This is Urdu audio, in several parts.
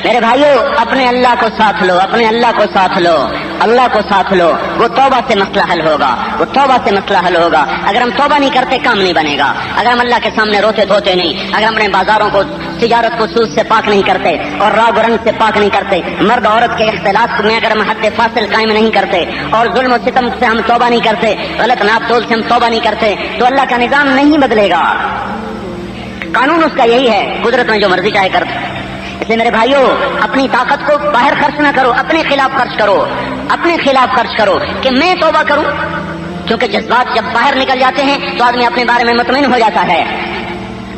میرے بھائیوں اپنے اللہ کو ساتھ لو، اپنے اللہ کو ساتھ لو، اللہ کو ساتھ لو، وہ توبہ سے مسئلہ حل ہوگا، وہ توبہ سے مسئلہ حل ہوگا۔ اگر ہم توبہ نہیں کرتے کام نہیں بنے گا، اگر ہم اللہ کے سامنے روتے دھوتے نہیں، اگر ہم اپنے بازاروں کو تجارت کو سود سے پاک نہیں کرتے اور رگ رنگ سے پاک نہیں کرتے، مرد عورت کے اختلاط میں اگر ہم حد فاصل قائم نہیں کرتے اور ظلم و ستم سے ہم توبہ نہیں کرتے، غلط ناپ تول سے ہم توبہ نہیں کرتے، تو اللہ کا نظام نہیں بدلے گا۔ قانون اس کا یہی ہے، قدرت میں جو مرضی چاہے کر۔ اس لیے میرے بھائیوں اپنی طاقت کو باہر خرچ نہ کرو، اپنے خلاف خرچ کرو، اپنے خلاف خرچ کرو کہ میں توبہ کروں، کیونکہ جذبات جب باہر نکل جاتے ہیں تو آدمی اپنے بارے میں مطمئن ہو جاتا ہے۔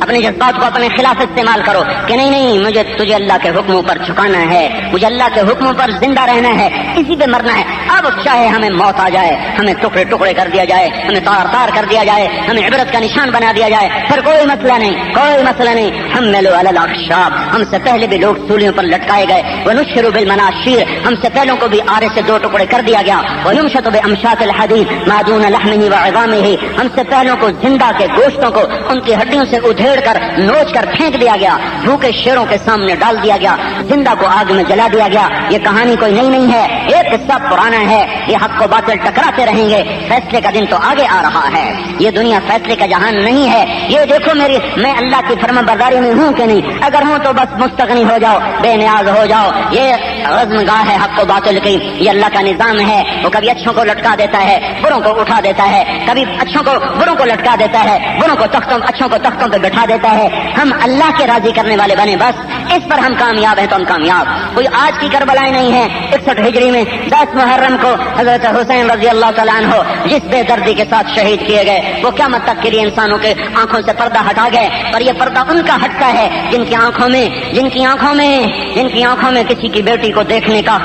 اپنے جذبات کو اپنے خلاف استعمال کرو کہ نہیں مجھے تجھے اللہ کے حکموں پر جھکانا ہے، مجھے اللہ کے حکموں پر زندہ رہنا ہے، اسی پہ مرنا ہے۔ اب چاہے ہمیں موت آ جائے، ہمیں ٹکڑے ٹکڑے کر دیا جائے، ہمیں تار تار کر دیا جائے، ہمیں عبرت کا نشان بنا دیا جائے، پھر کوئی مسئلہ نہیں، کوئی مسئلہ نہیں۔ حملوا علی الاخشاب، ہم سے پہلے بھی لوگ سولیوں پر لٹکائے گئے، ونشروا بالمناشیر، ہم سے پہلوں کو بھی آرے سے دو ٹکڑے کر دیا گیا، وینشط بامشاط الحدید ما دون لحمه وعظامه، ہم سے پہلوں کو زندہ کے گوشتوں کو ان کی ہڈیوں سے ادھیڑ کر نوچ کر پھینک دیا گیا، بھوکے شیروں کے سامنے ڈال دیا گیا، زندہ کو آگ میں جلا دیا گیا۔ یہ کہانی کوئی نئی نہیں ہے، ایک قصہ پرانا ہے۔ یہ حق کو باطل ٹکراتے رہیں گے، فیصلے کا دن تو آگے آ رہا ہے۔ یہ دنیا فیصلے کا جہان نہیں ہے۔ یہ دیکھو میں اللہ کی فرما برداری میں ہوں کہ نہیں، اگر ہوں تو بس مستغنی ہو جاؤ، بے نیاز ہو جاؤ۔ یہ عزم گاہ ہے حق و باطل کی، یہ اللہ کا نظام ہے۔ وہ کبھی اچھوں کو لٹکا دیتا ہے، بروں کو اٹھا دیتا ہے، کبھی اچھوں کو بروں کو لٹکا دیتا ہے، بروں کو اچھوں کو تختوں پہ بٹھا دیتا ہے۔ ہم اللہ کے راضی کرنے والے بنے، بس اس پر ہم کامیاب ہیں تو ہم کامیاب۔ کوئی آج کی کربلائیں نہیں ہیں۔ 61 ہجری میں 10 محرم کو حضرت حسین رضی اللہ تعالیٰ عنہ جس بے دردی کے ساتھ شہید کیے گئے، وہ قیامت تک کے لیے انسانوں کے آنکھوں سے پردہ ہٹا گئے، اور یہ پردہ ان کا ہٹتا ہے جن کی آنکھوں میں کسی کی بیٹی کو دیکھنے کا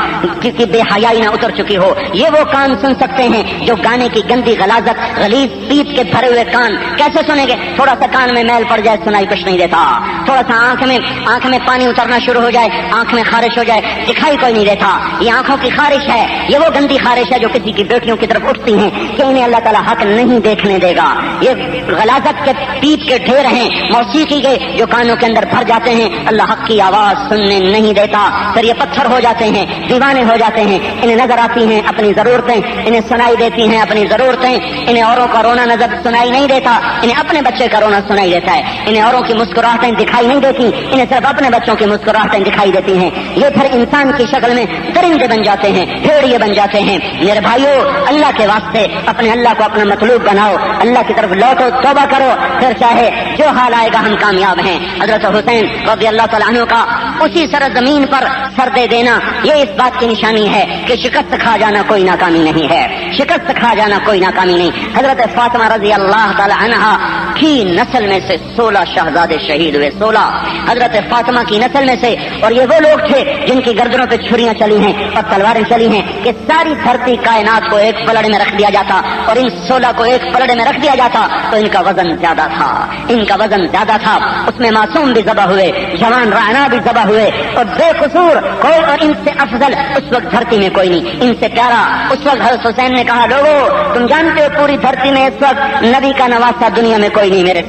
کی بے حیائی نہ اتر چکی ہو۔ یہ وہ کان سن سکتے ہیں جو گانے کی گندی غلاظت، غلیظ پیپ کے بھرے ہوئے کان کیسے سنیں گے؟ تھوڑا سا کان میں میل پڑ جائے سنائی کچھ نہیں دیتا، تھوڑا سا آنکھ میں پانی اترنا شروع ہو جائے، آنکھ میں خارش ہو جائے، دکھائی کوئی نہیں دیتا۔ یہ آنکھوں کی خارش ہے، یہ وہ گندی خارش ہے جو کسی کی بیٹیوں کی طرف اٹھتی ہیں کہ انہیں اللہ تعالیٰ حق نہیں دیکھنے دے گا۔ یہ غلاظت کے پیپ کے ڈھیر ہیں موسیقی کے جو کانوں کے اندر بھر جاتے ہیں، اللہ حق کی آواز سننے نہیں دیتا۔ پھر یہ پتھر ہو جاتے ہیں، دیوانے ہو جاتے ہیں، انہیں نظر آتی ہیں اپنی ضرورتیں، انہیں سنائی دیتی ہیں اپنی ضرورتیں، انہیں اوروں کا رونا نظر سنائی نہیں دیتا، انہیں اپنے بچے کا رونا سنائی دیتا ہے، انہیں اوروں کی مسکراہٹیں دکھائی نہیں دیتی، انہیں صرف اپنے بچوں کی مسکراہٹیں دکھائی دیتی ہیں۔ یہ پھر انسان کی شکل میں درندے بن جاتے ہیں، بھیڑیے بن جاتے ہیں۔ میرے بھائیوں اللہ کے واسطے اپنے اللہ کو اپنا مطلوب بناؤ، اللہ کی طرف لوٹو، توبہ کرو، پھر چاہے جو حال آئے گا ہم کامیاب ہیں۔ حضرت حسین رضی اللہ تعالیٰ عنہ کا اسی سرزمین پر سر دے دینا یہ اس بات کی نشانی ہے کہ شکست کھا جانا کوئی ناکامی نہیں ہے، شکست کھا جانا کوئی ناکامی نہیں۔ حضرت فاطمہ رضی اللہ تعالیٰ عنہا کی نسل میں سے 16 شہزادے شہید ہوئے، 16 حضرت فاطمہ کی نسل میں سے، اور یہ وہ لوگ تھے جن کی گردنوں پہ چھریاں چلی ہیں اور تلواریں چلی ہیں کہ ساری دھرتی کائنات کو ایک پلڑے میں رکھ دیا جاتا، اور ان 16 کو ایک پلڑے میں رکھ دیا جاتا تو ان کا وزن زیادہ تھا، ان کا وزن زیادہ تھا۔ اس میں معصوم بھی ذبح ہوئے، جوان رعنا بھی ذبح ہوئے، اور بے قصور کوئی، اور ان سے افضل اس وقت دھرتی میں کوئی نہیں، ان سے پیارا۔ اس وقت حضرت حسین نے کہا لوگو تم جانتے ہو پوری دھرتی میں اس وقت نبی کا نواسہ دنیا میں کوئی نہیں میرے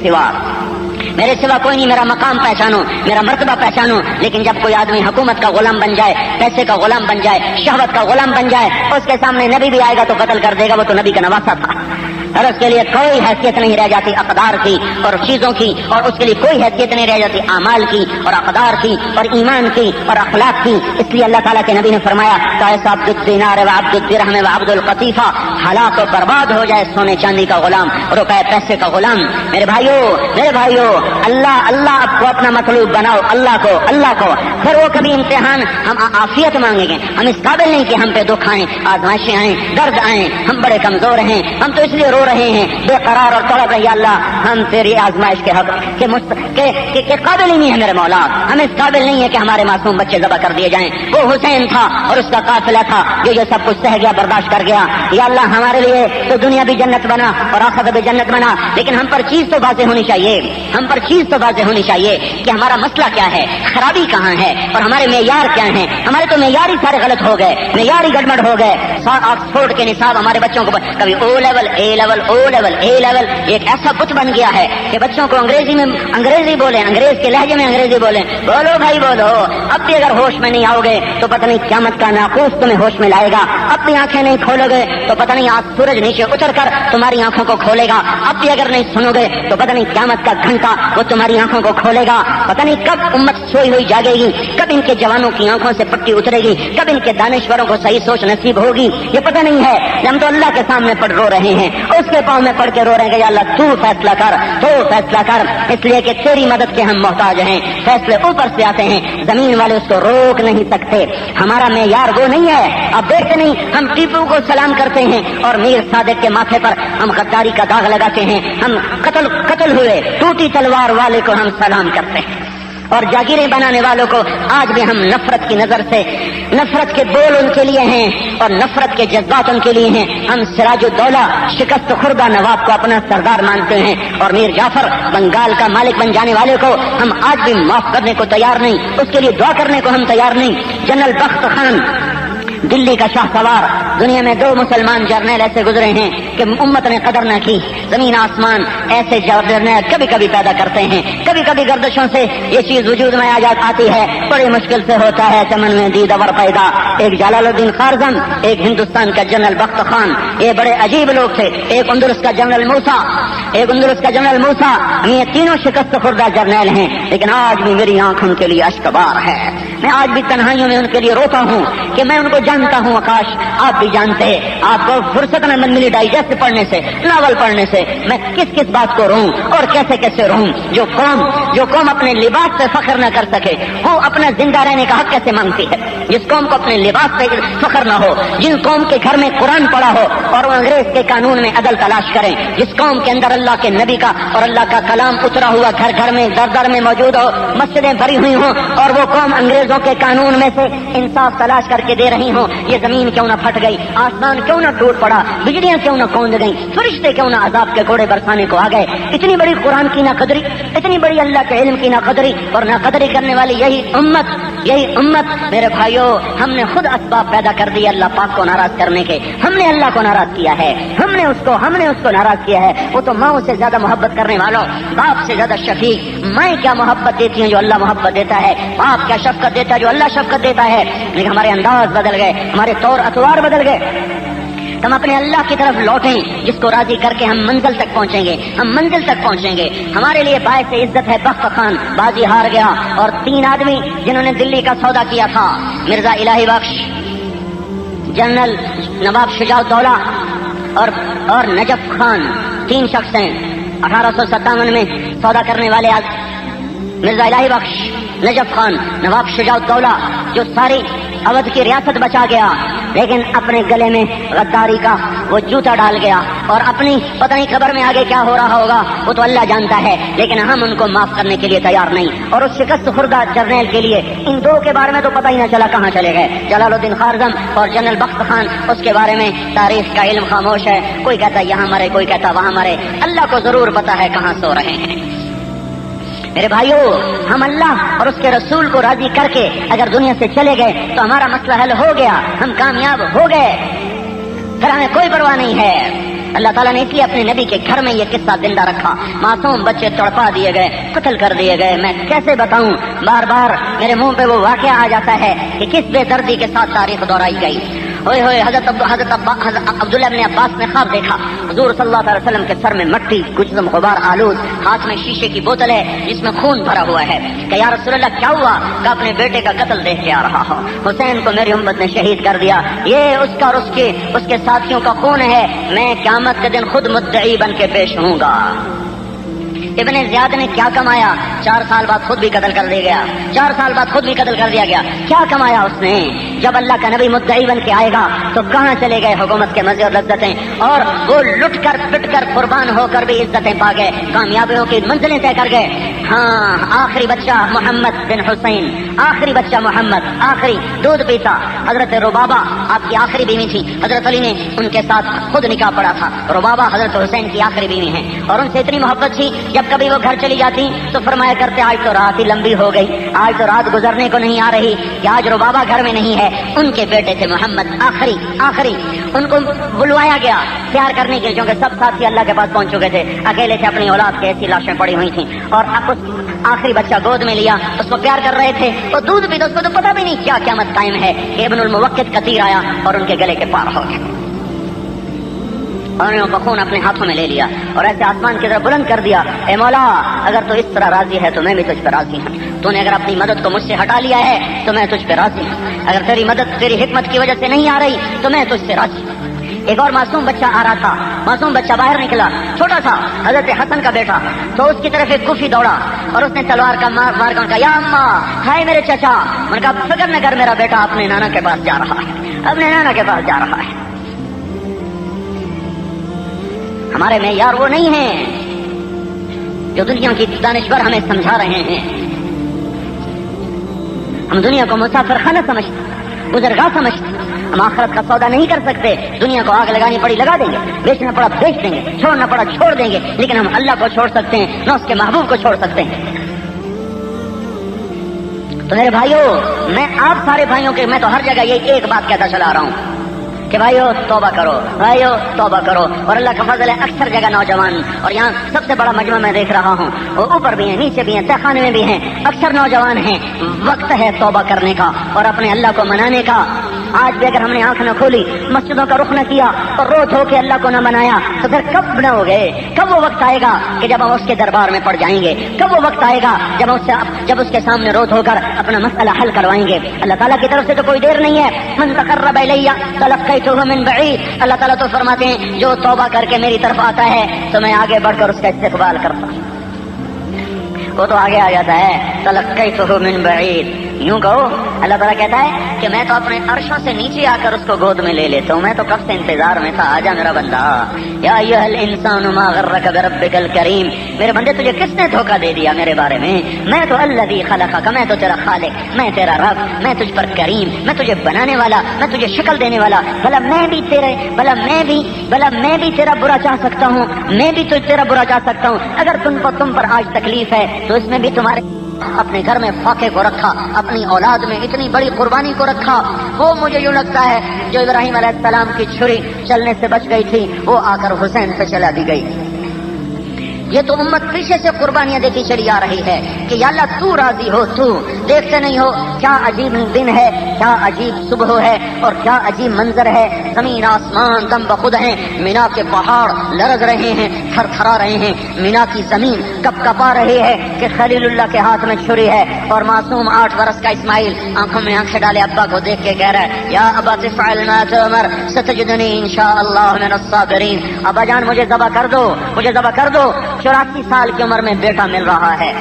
سوا کوئی نہیں، میرا مقام پہچانو، میرا مرتبہ پہچانو۔ لیکن جب کوئی آدمی حکومت کا غلام بن جائے، پیسے کا غلام بن جائے، شہوت کا غلام بن جائے، اس کے سامنے نبی بھی آئے گا تو قتل کر دے گا، وہ تو نبی کا نواسہ تھا، اور اس کے لیے کوئی حیثیت نہیں رہ جاتی اقدار کی اور چیزوں کی، اور اس کے لیے کوئی حیثیت نہیں رہ جاتی اعمال کی اور اقدار کی اور ایمان کی اور اخلاق کی۔ اس لیے اللہ تعالیٰ کے نبی نے فرمایا عبد الدینار و عبد الدرہم و عبد القطیفہ، ہلاک و برباد ہو جائے سونے چاندی کا غلام، روپے پیسے کا غلام۔ میرے بھائیوں اللہ آپ کو اپنا مطلوب بناؤ، اللہ کو پھر وہ کبھی امتحان ہم عافیت مانگیں گے، ہم اس قابل نہیں کہ ہم پہ دکھ آئیں، آزمائشیں آئیں، درد آئیں، ہم بڑے کمزور ہیں، ہم تو اس لیے رو رہے ہیں بے قرار اور تڑپ رہے، اللہ ہم تیری آزمائش کے حق کے قابل ہی نہیں ہے میرے مولا، ہم اس قابل نہیں ہے کہ ہمارے معصوم بچے ذبح کر دیے جائیں۔ وہ حسین تھا اور اس کا قافلہ تھا جو یہ سب کچھ سہ گیا، برداشت کر گیا۔ یا اللہ ہمارے لیے تو دنیا بھی جنت بنا اور آخرت بھی جنت بنا، لیکن ہم پر چیز تو واضح ہونی چاہیے کہ ہمارا مسئلہ کیا ہے، خرابی کہاں ہے، اور ہمارے معیار کیا ہیں. ہمارے تو معیار ہی سارے غلط ہو گئے, معیار ہی گڑبڑ ہو گئے. آکسفورڈ کے نصاب ہمارے بچوں کو کبھی او لیول اے لیول او لیول اے لیول, ایک ایسا بت بن گیا ہے کہ بچوں کو انگریزی میں انگریزی بولیں, انگریز کے لہجے میں انگریزی بولیں. بولو بھائی بولو. اب بھی اگر ہوش میں نہیں آؤ گے تو پتہ نہیں قیامت کا ناقوس تمہیں ہوش میں لائے گا. اب بھی آنکھیں نہیں کھولو گے تو پتہ نہیں آج سورج نیچے اتر کر تمہاری آنکھوں کو کھولے گا. اب بھی اگر نہیں سنو گے تو پتہ نہیں قیامت کا گھنٹہ وہ تمہاری آنکھوں کو کھولے گا. پتہ نہیں کب امت سوئی ہوئی جاگے گی, کب ان کے جوانوں کی آنکھوں سے پٹی اترے گی, کب ان کے دانشوروں کو صحیح سوچ نصیب ہوگی, یہ پتہ نہیں ہے. ہم تو اللہ کے سامنے پڑ رو رہے ہیں, اس کے پاؤں میں پڑھ کے رو رہے ہیں کہ یا اللہ تو فیصلہ کر, تو فیصلہ کر, اس لیے کہ تیری مدد کے ہم محتاج ہیں. فیصلے اوپر سے آتے ہیں, زمین والے اس کو روک نہیں سکتے. ہمارا معیار وہ نہیں ہے. اب دیکھتے نہیں ہم ٹیپو کو سلام کرتے ہیں اور میر صادق کے ماتھے پر ہم غداری کا داغ لگاتے ہیں. ہم قتل ہوئے ٹوٹی تلوار والے کو ہم سلام کرتے ہیں, اور جاگیریں بنانے والوں کو آج بھی ہم نفرت کی نظر سے, نفرت کے بول ان کے لیے ہیں اور نفرت کے جذبات ان کے لیے ہیں. ہم سراج الدولہ شکست خوردہ نواب کو اپنا سردار مانتے ہیں, اور میر جعفر بنگال کا مالک بن جانے والے کو ہم آج بھی معاف کرنے کو تیار نہیں, اس کے لیے دعا کرنے کو ہم تیار نہیں. جنرل بخت خان دلی کا شاہ سوار, دنیا میں 2 مسلمان جرنیل ایسے گزرے ہیں کہ امت نے قدر نہ کی. زمین آسمان ایسے جرنیل کبھی کبھی پیدا کرتے ہیں, کبھی کبھی گردشوں سے یہ چیز وجود میں آتی ہے, بڑی مشکل سے ہوتا ہے چمن میں دیدور پیدا. ایک جلال الدین خارزم, ایک ہندوستان کا جنرل بخت خان, یہ بڑے عجیب لوگ تھے. ایک اندلس کا جنرل موسیٰ, یہ تینوں شکست خوردہ جرنیل ہیں, لیکن آج بھی میری آنکھ ان کے لیے اشکبار ہے. میں آج بھی تنہائیوں میں ان کے لیے روتا ہوں کہ میں ان کو جانتا ہوں. آکاش آپ بھی جانتے ہیں, آپ کو فرصت نہ ملی ڈائجسٹ پڑھنے سے, ناول پڑھنے سے. میں کس بات کو رہوں اور کیسے رہوں. جو قوم اپنے لباس سے فخر نہ کر سکے وہ اپنا زندہ رہنے کا حق کیسے مانگتی ہے. جس قوم کو اپنے لباس سے فخر نہ ہو, جن قوم کے گھر میں قرآن پڑھا ہو اور وہ انگریز کے قانون میں عدل تلاش کریں, جس قوم کے اندر اللہ کے نبی کا اور اللہ کا کلام اترا ہوا گھر گھر میں در میں موجود ہو, مسجدیں بھری ہوئی ہوں, اور وہ قوم انگریزوں کے قانون میں سے انصاف تلاش کر کے دے رہی ہوں. یہ زمین کیوں نہ پھٹ گئی, آسمان کیوں نہ ٹوٹ پڑا, بجلیاں کیوں نہ کوند گئیں, فرشتے کیوں نہ عذاب کے گھوڑے برسانے کو آ گئے. اتنی بڑی قرآن کی نہ قدری, اتنی بڑی اللہ کے علم کی نہ قدری, اور نہ قدری کرنے والی یہی امت. میرے بھائیوں, ہم نے خود اسباب پیدا کر دی اللہ پاک کو ناراض کرنے کے. ہم نے اللہ کو ناراض کیا ہے, ہم نے اس کو ناراض کیا ہے. وہ تو ماں سے زیادہ محبت کرنے والوں, باپ سے زیادہ شفیق. مائیں کیا محبت دیتی ہیں جو اللہ محبت دیتا ہے, باپ کیا شفقت دیتا ہے جو اللہ شفقت دیتا ہے. لیکن ہمارے انداز بدل گئے, ہمارے طور اطوار بدل گئے. ہم اپنے اللہ کی طرف لوٹیں جس کو راضی کر کے ہم منزل تک پہنچیں گے. ہمارے لیے باعث عزت ہے بخت خان, بازی ہار گیا, اور 3 آدمی جنہوں نے دلی کا سودا کیا تھا, مرزا الہی بخش, جنرل نواب شجاع الدولہ اور نجف خان, 3 شخص ہیں. 1857 میں سودا کرنے والے مرزا الہی بخش, نجف خان, نواب شجاع الدولہ, جو ساری اودھ کی ریاست بچا گیا, لیکن اپنے گلے میں غداری کا وہ جوتا ڈال گیا, اور اپنی پتہ نہیں خبر میں آگے کیا ہو رہا ہوگا وہ تو اللہ جانتا ہے. لیکن ہم ان کو معاف کرنے کے لیے تیار نہیں. اور اس شکست خوردہ جرنیل کے لیے ان 2 کے بارے میں تو پتہ ہی نہ چلا کہاں چلے گئے, جلال الدین خارزم اور جنرل بخت خان. اس کے بارے میں تاریخ کا علم خاموش ہے. کوئی کہتا یہاں مرے, کوئی کہتا وہاں مرے. اللہ کو ضرور پتا ہے کہاں سو رہے ہیں. میرے بھائیوں, ہم اللہ اور اس کے رسول کو راضی کر کے اگر دنیا سے چلے گئے تو ہمارا مسئلہ حل ہو گیا, ہم کامیاب ہو گئے, پھر ہمیں کوئی پرواہ نہیں ہے. اللہ تعالیٰ نے اس لیے اپنے نبی کے گھر میں یہ قصہ زندہ رکھا. معصوم بچے تڑپا دیے گئے, قتل کر دیے گئے. میں کیسے بتاؤں, بار بار میرے منہ پہ وہ واقعہ آ جاتا ہے کہ کس بے دردی کے ساتھ تاریخ دہرائی گئی. حضرت عبداللہ بن عباس نے خواب دیکھا, حضور صلی اللہ علیہ وسلم کے سر میں مٹی, کچھ غبار آلود, ہاتھ میں شیشے کی بوتل ہے جس میں خون بھرا ہوا ہے. کہ یا رسول اللہ کیا ہوا؟ کہ اپنے بیٹے کا قتل دیکھ کے آ رہا ہو. حسین کو میری امت نے شہید کر دیا, یہ اس کا اور اس کے ساتھیوں کا خون ہے. میں قیامت کے دن خود مدعی بن کے پیش ہوں گا. ابن زیاد نے کیا کمایا؟ 4 سال بعد خود بھی قتل کر دیا گیا. 4 سال بعد خود بھی قتل کر دیا گیا. کیا کمایا اس نے؟ جب اللہ کا نبی مدعی بن کے آئے گا تو کہاں چلے گئے حکومت کے مزے اور لذتیں، اور وہ لٹ کر پٹ کر قربان ہو کر بھی عزتیں پا گئے، کامیابیوں کی منزلیں طے کر گئے۔ ہاں آخری بچہ محمد بن حسین، آخری بچہ محمد، آخری دودھ پیتا حضرت ربابہ آپ کی آخری بیوی تھی، حضرت علی نے ان کے ساتھ خود نکاح پڑا تھا۔ ربابہ حضرت حسین کی آخری بیوی ہیں اور ان سے اتنی محبت تھی جب کبھی وہ گھر چلی جاتی تو فرمایا کرتے آج تو رات ہی لمبی ہو گئی، آج تو رات گزرنے کو نہیں آ رہی کہ آج ربابہ گھر میں نہیں ہے۔ ان کے بیٹے تھے محمد آخری ان کو بلوایا گیا پیار کرنے کے لیے، کیونکہ سب ساتھی اللہ کے پاس پہنچ چکے تھے، اکیلے تھے، اپنی اولاد کے ایسی لاشیں پڑی ہوئی تھیں، اور اب اس آخری بچہ گود میں لیا، اس کو پیار کر رہے تھے، وہ دودھ بھی تو اس کو تو پتہ بھی نہیں کیا قیامت قائم ہے کہ ابن الموقد کا تیر آیا اور ان کے گلے کے پار ہو گیا، اور انہوں نے خون اپنے ہاتھوں میں لے لیا اور ایسے آسمان کی طرف بلند کر دیا، اے مولا اگر تو اس طرح راضی ہے تو میں بھی تجھ پہ راضی ہوں، تو نے اگر اپنی مدد کو مجھ سے ہٹا لیا ہے تو میں تجھ پہ راضی ہوں، اگر تیری مدد تیری حکمت کی وجہ سے نہیں آ رہی تو میں تجھ سے راضی ہوں۔ ایک اور معصوم بچہ آ رہا تھا، معصوم بچہ باہر نکلا، چھوٹا تھا، حضرت حسن کا بیٹا، تو اس کی طرف ایک کوفی دوڑا اور اس نے تلوار کا مار کر کہا یا اماں، ہائے میرے چچا، ان کا فکر نہ کر، میرا بیٹا اپنے نانا کے پاس جا رہا ہے، اپنے نانا کے پاس جا رہا ہے۔ ہمارے معیار وہ نہیں ہیں جو دنیا کی دانشور ہمیں سمجھا رہے ہیں، ہم دنیا کو مسافر خانہ سمجھتے، گزرگاہ سمجھتے، ہم آخرت کا سودا نہیں کر سکتے، دنیا کو آگ لگانی پڑی لگا دیں گے، بیچنا پڑا بیچ دیں گے، چھوڑنا پڑا چھوڑ دیں گے، لیکن ہم اللہ کو چھوڑ سکتے ہیں، نہ اس کے محبوب کو چھوڑ سکتے ہیں۔ تو میرے بھائیوں، میں آپ سارے بھائیوں کے، میں تو ہر جگہ یہ ایک بات کہتا چلا آ رہا ہوں کہ بھائیو توبہ کرو، بھائیو توبہ کرو، اور اللہ کا فضل ہے اکثر جگہ نوجوان، اور یہاں سب سے بڑا مجمع میں دیکھ رہا ہوں، وہ اوپر بھی ہیں نیچے بھی ہیں تہخانے میں بھی ہیں، اکثر نوجوان ہیں۔ وقت ہے توبہ کرنے کا اور اپنے اللہ کو منانے کا۔ آج بھی اگر ہم نے آنکھ نہ کھولی، مسجدوں کا رخ نہ کیا اور رو دھو کے اللہ کو نہ منایا تو پھر کب نہ ہو گئے؟ کب وہ وقت آئے گا کہ جب ہم اس کے دربار میں پڑ جائیں گے؟ کب وہ وقت آئے گا جب اس کے سامنے رو دھو کر اپنا مسئلہ حل کروائیں گے؟ اللہ تعالیٰ کی طرف سے تو کوئی دیر نہیں ہے۔ من تقرب الیہ تلقیتہ من بعید، اللہ تعالیٰ تو فرماتے ہیں جو توبہ کر کے میری طرف آتا ہے تو میں آگے بڑھ کر اس کا استقبال کرتا ہوں، وہ تو آگے آ جاتا ہے۔ تلقیتہ من بعید، یوں کہو اللہ تعالیٰ کہتا ہے کہ میں تو اپنے عرشوں سے نیچے آ کر اس کو گود میں لے لیتا ہوں، میں تو کب سے انتظار میں تھا، آجا میرا بندہ۔ یا ایھا الانسان ما غرک بربک الکریم، میرے بندے تجھے کس نے دھوکہ دے دیا میرے بارے میں تو الذی خلقک، میں تو تیرا خالق، میں تیرا رب، میں تجھ پر کریم، میں تجھے بنانے والا، میں تجھے شکل دینے والا، بھلا میں بھی تیرا برا چاہ سکتا ہوں، میں بھی تیرا برا چاہ سکتا ہوں۔ اگر تم پر آج تکلیف ہے تو اس میں بھی تمہارے اپنے گھر میں فاقے کو رکھا، اپنی اولاد میں اتنی بڑی قربانی کو رکھا۔ وہ مجھے یوں لگتا ہے جو ابراہیم علیہ السلام کی چھری چلنے سے بچ گئی تھی وہ آ کر حسین سے چلا دی گئی۔ یہ تو امت پیچھے سے قربانیاں دیتی چلی آ رہی ہے کہ یا اللہ تو راضی ہو، تو دیکھتے نہیں ہو کیا عجیب دن ہے، کیا عجیب صبح ہے اور کیا عجیب منظر ہے۔ زمین آسمان دم بخود ہیں، مینا کے پہاڑ لرز رہے ہیں، تھر تھرا رہے ہیں، مینا کی زمین کپ کپا رہی ہے کہ خلیل اللہ کے ہاتھ میں چھری ہے، اور معصوم 8 برس کا اسماعیل آنکھوں میں آنکھیں ڈالے ابا کو دیکھ کے کہہ رہا ہے یا ابا تفعل ما تؤمر ستجدنی انشاءاللہ من الصابرین، ابا جان مجھے ذبح کر دو، مجھے ذبح کر دو۔ 84 سال کی عمر میں بیٹا مل رہا ہے،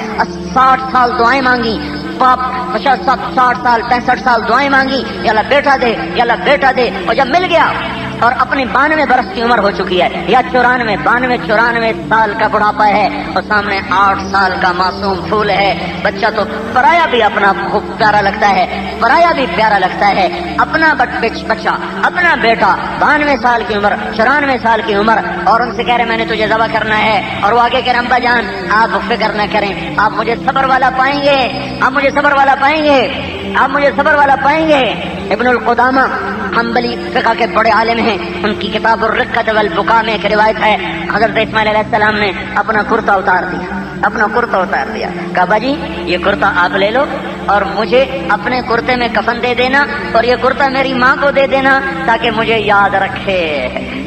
60 سال دعائیں مانگی، 60 سال 65 سال دعائیں مانگی یا اللہ بیٹا دے، یا اللہ بیٹا دے، اور جب مل گیا اور اپنی 92 برس کی عمر ہو چکی ہے یا 94 سال کا بڑھاپا ہے اور سامنے 8 سال کا معصوم پھول ہے، بچہ تو پرایا بھی اپنا خوب پیارا لگتا ہے، پرایا بھی پیارا لگتا ہے، اپنا بچہ، اپنا بیٹا 92 سال کی عمر، 94 سال کی عمر، اور ان سے کہہ رہے میں نے تجھے ذبح کرنا ہے، اور وہ آگے کہہ رہے ابا جان آپ فکر نہ کریں، آپ مجھے صبر والا پائیں گے، آپ مجھے صبر والا پائیں گے، آپ مجھے صبر والا پائیں گے۔ ابن القدامہ حنبلی فقہ کے بڑے عالم ہیں، ان کی کتاب الرقۃ والبکاء میں ایک روایت ہے حضرت اسماعیل علیہ السلام نے اپنا کرتا اتار دیا، کہا باجی یہ کرتا آپ لے لو اور مجھے اپنے کرتے میں کفن دے دینا، اور یہ کرتا میری ماں کو دے دینا تاکہ مجھے یاد رکھے،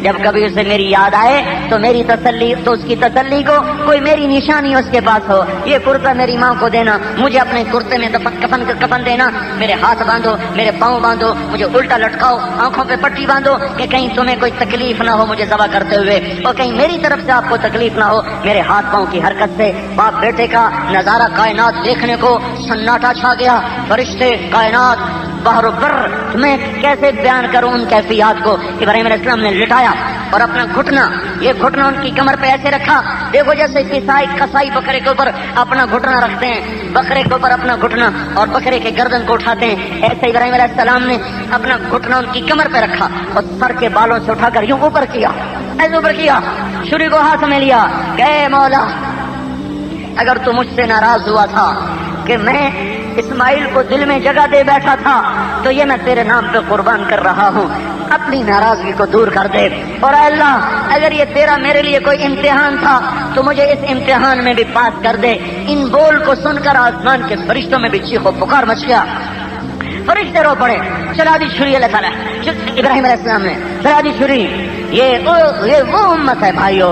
جب کبھی اسے میری یاد آئے تو میری تسلی، تو اس کی تسلی کو کوئی میری نشانی اس کے پاس ہو، یہ کرتا میری ماں کو دینا، مجھے اپنے کرتے میں کفن دینا، میرے ہاتھ باندھو، میرے پاؤں باندھو، مجھے الٹا لٹکاؤ، آنکھوں پہ پٹی باندھو کہ کہیں تمہیں کوئی تکلیف نہ ہو مجھے ذبح کرتے ہوئے، اور کہیں میری طرف سے آپ کو تکلیف نہ ہو میرے ہاتھ پاؤں کی حرکت سے۔ باپ بیٹے کا نظارہ کائنات دیکھنے کو، سناٹا چھا گیا، فرشتے، کائنات، بحر و بر، میں کیسے بیان کروں ان کیفیات کو۔ ابراہیم علیہ السلام نے لٹایا اور اپنا گھٹنا، یہ گھٹنا ان کی کمر پہ ایسے رکھا، دیکھو جیسے کسائی بکرے کے اوپر اپنا گھٹنا رکھتے ہیں، بکرے کے اوپر اپنا گھٹنا اور بکرے کے گردن کو اٹھاتے ہیں، ایسے ابراہیم علیہ السلام نے اپنا گھٹنا ان کی کمر پہ رکھا اور سر کے بالوں سے اٹھا کر یوں اوپر کیا، ایسے اوپر کیا، چھری کو ہاتھ میں لیا، کہ اے مولا اگر تو مجھ سے ناراض ہوا تھا کہ میں اسماعیل کو دل میں جگہ دے بیٹھا تھا تو یہ میں تیرے نام پہ قربان کر رہا ہوں، اپنی ناراضگی کو دور کر دے، اور اے اللہ اگر یہ تیرا میرے لیے کوئی امتحان تھا تو مجھے اس امتحان میں بھی پاس کر دے۔ ان بول کو سن کر آسمان کے فرشتوں میں بھی چیخ و پکار مچ گیا، فرشتے رو پڑے، چلا دی چھری اللہ تعالیٰ، ابراہیم علیہ السلام نے چلا دی چھری، یہ وہ امت ہے بھائیو،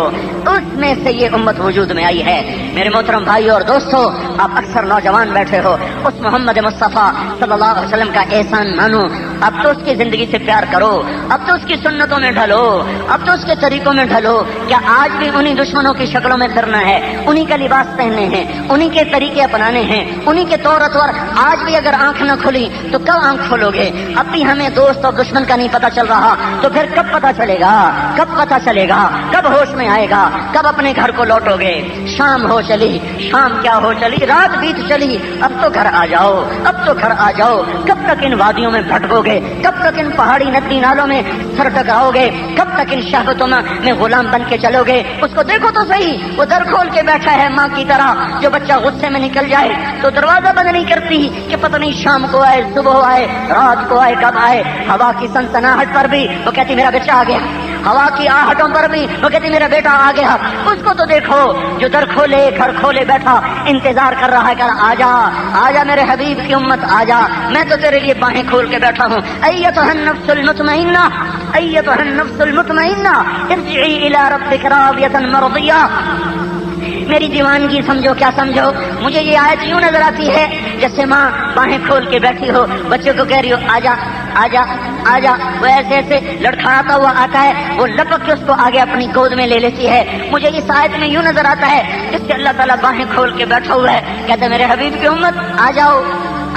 اس میں سے یہ امت وجود میں آئی ہے۔ میرے محترم بھائیو اور دوستو، آپ اکثر نوجوان بیٹھے ہو، اس محمد مصطفیٰ صلی اللہ علیہ وسلم کا احسان مانو، اب تو اس کی زندگی سے پیار کرو، اب تو اس کی سنتوں میں ڈھلو، اب تو اس کے طریقوں میں ڈھلو۔ کیا آج بھی انہی دشمنوں کی شکلوں میں پھرنا ہے، انہی کا لباس پہننے ہیں، انہی کے طریقے اپنانے ہیں، انہی کے طور اطوار؟ آج بھی اگر آنکھ نہ کھلی تو کب آنکھ کھولو گے؟ اب بھی ہمیں دوست اور دشمن کا نہیں پتا چل رہا تو پھر کب پتا چلے گا؟ کب پتا چلے گا؟ کب ہوش میں آئے گا؟ کب اپنے گھر کو لوٹو گے؟ شام ہو چلی، شام کیا ہو چلی، رات بیت چلی، اب تو گھر آ جاؤ، اب تو گھر آ جاؤ۔ کب تک ان وادیوں میں بھٹکو گے؟ کب تک ان پہاڑی ندی نالوں میں سر ٹکراؤ گے؟ کب تک ان شہوتوں میں غلام بن کے چلو گے؟ اس کو دیکھو تو صحیح، وہ در کھول کے بیٹھا ہے ماں کی طرح، جو بچہ غصے میں نکل جائے تو دروازہ بند نہیں کرتی کہ پتہ نہیں شام کو آئے، صبح آئے، رات کو آئے، کب آئے۔ ہوا کی سنسناہٹ پر بھی وہ کہتی میرا بچہ آ گیا، ہوا کی آہٹوں پر بھی وہ کہتی میرا بیٹا آ گیا۔ اس کو تو دیکھو جو در کھولے گھر کھولے بیٹھا انتظار کر رہا ہے کہ آجا آجا میرے حبیب کی امت آجا، میں تو تیرے لیے باہیں کھول کے بیٹھا ہوں۔ ایتھا النفس المطمئنہ، ایتھا النفس المطمئنہ ارجعی الی ربک راضیۃ مرضیہ۔ میری دیوانگی سمجھو، کیا سمجھو؟ مجھے یہ آیت یوں نظر آتی ہے جیسے ماں باہیں کھول کے بیٹھی ہو، بچے کو کہہ رہی ہو آجا آجا آجا، وہ ایسے ایسے لڑکھڑاتا ہوا آتا ہے، وہ لپک کے اس کو آگے اپنی گود میں لے لیتی ہے۔ مجھے اس آیت میں یوں نظر آتا ہے جس سے اللہ تعالیٰ باہیں کھول کے بیٹھا ہوا ہے، کہتا ہے میرے حبیب کی امت آ جاؤ،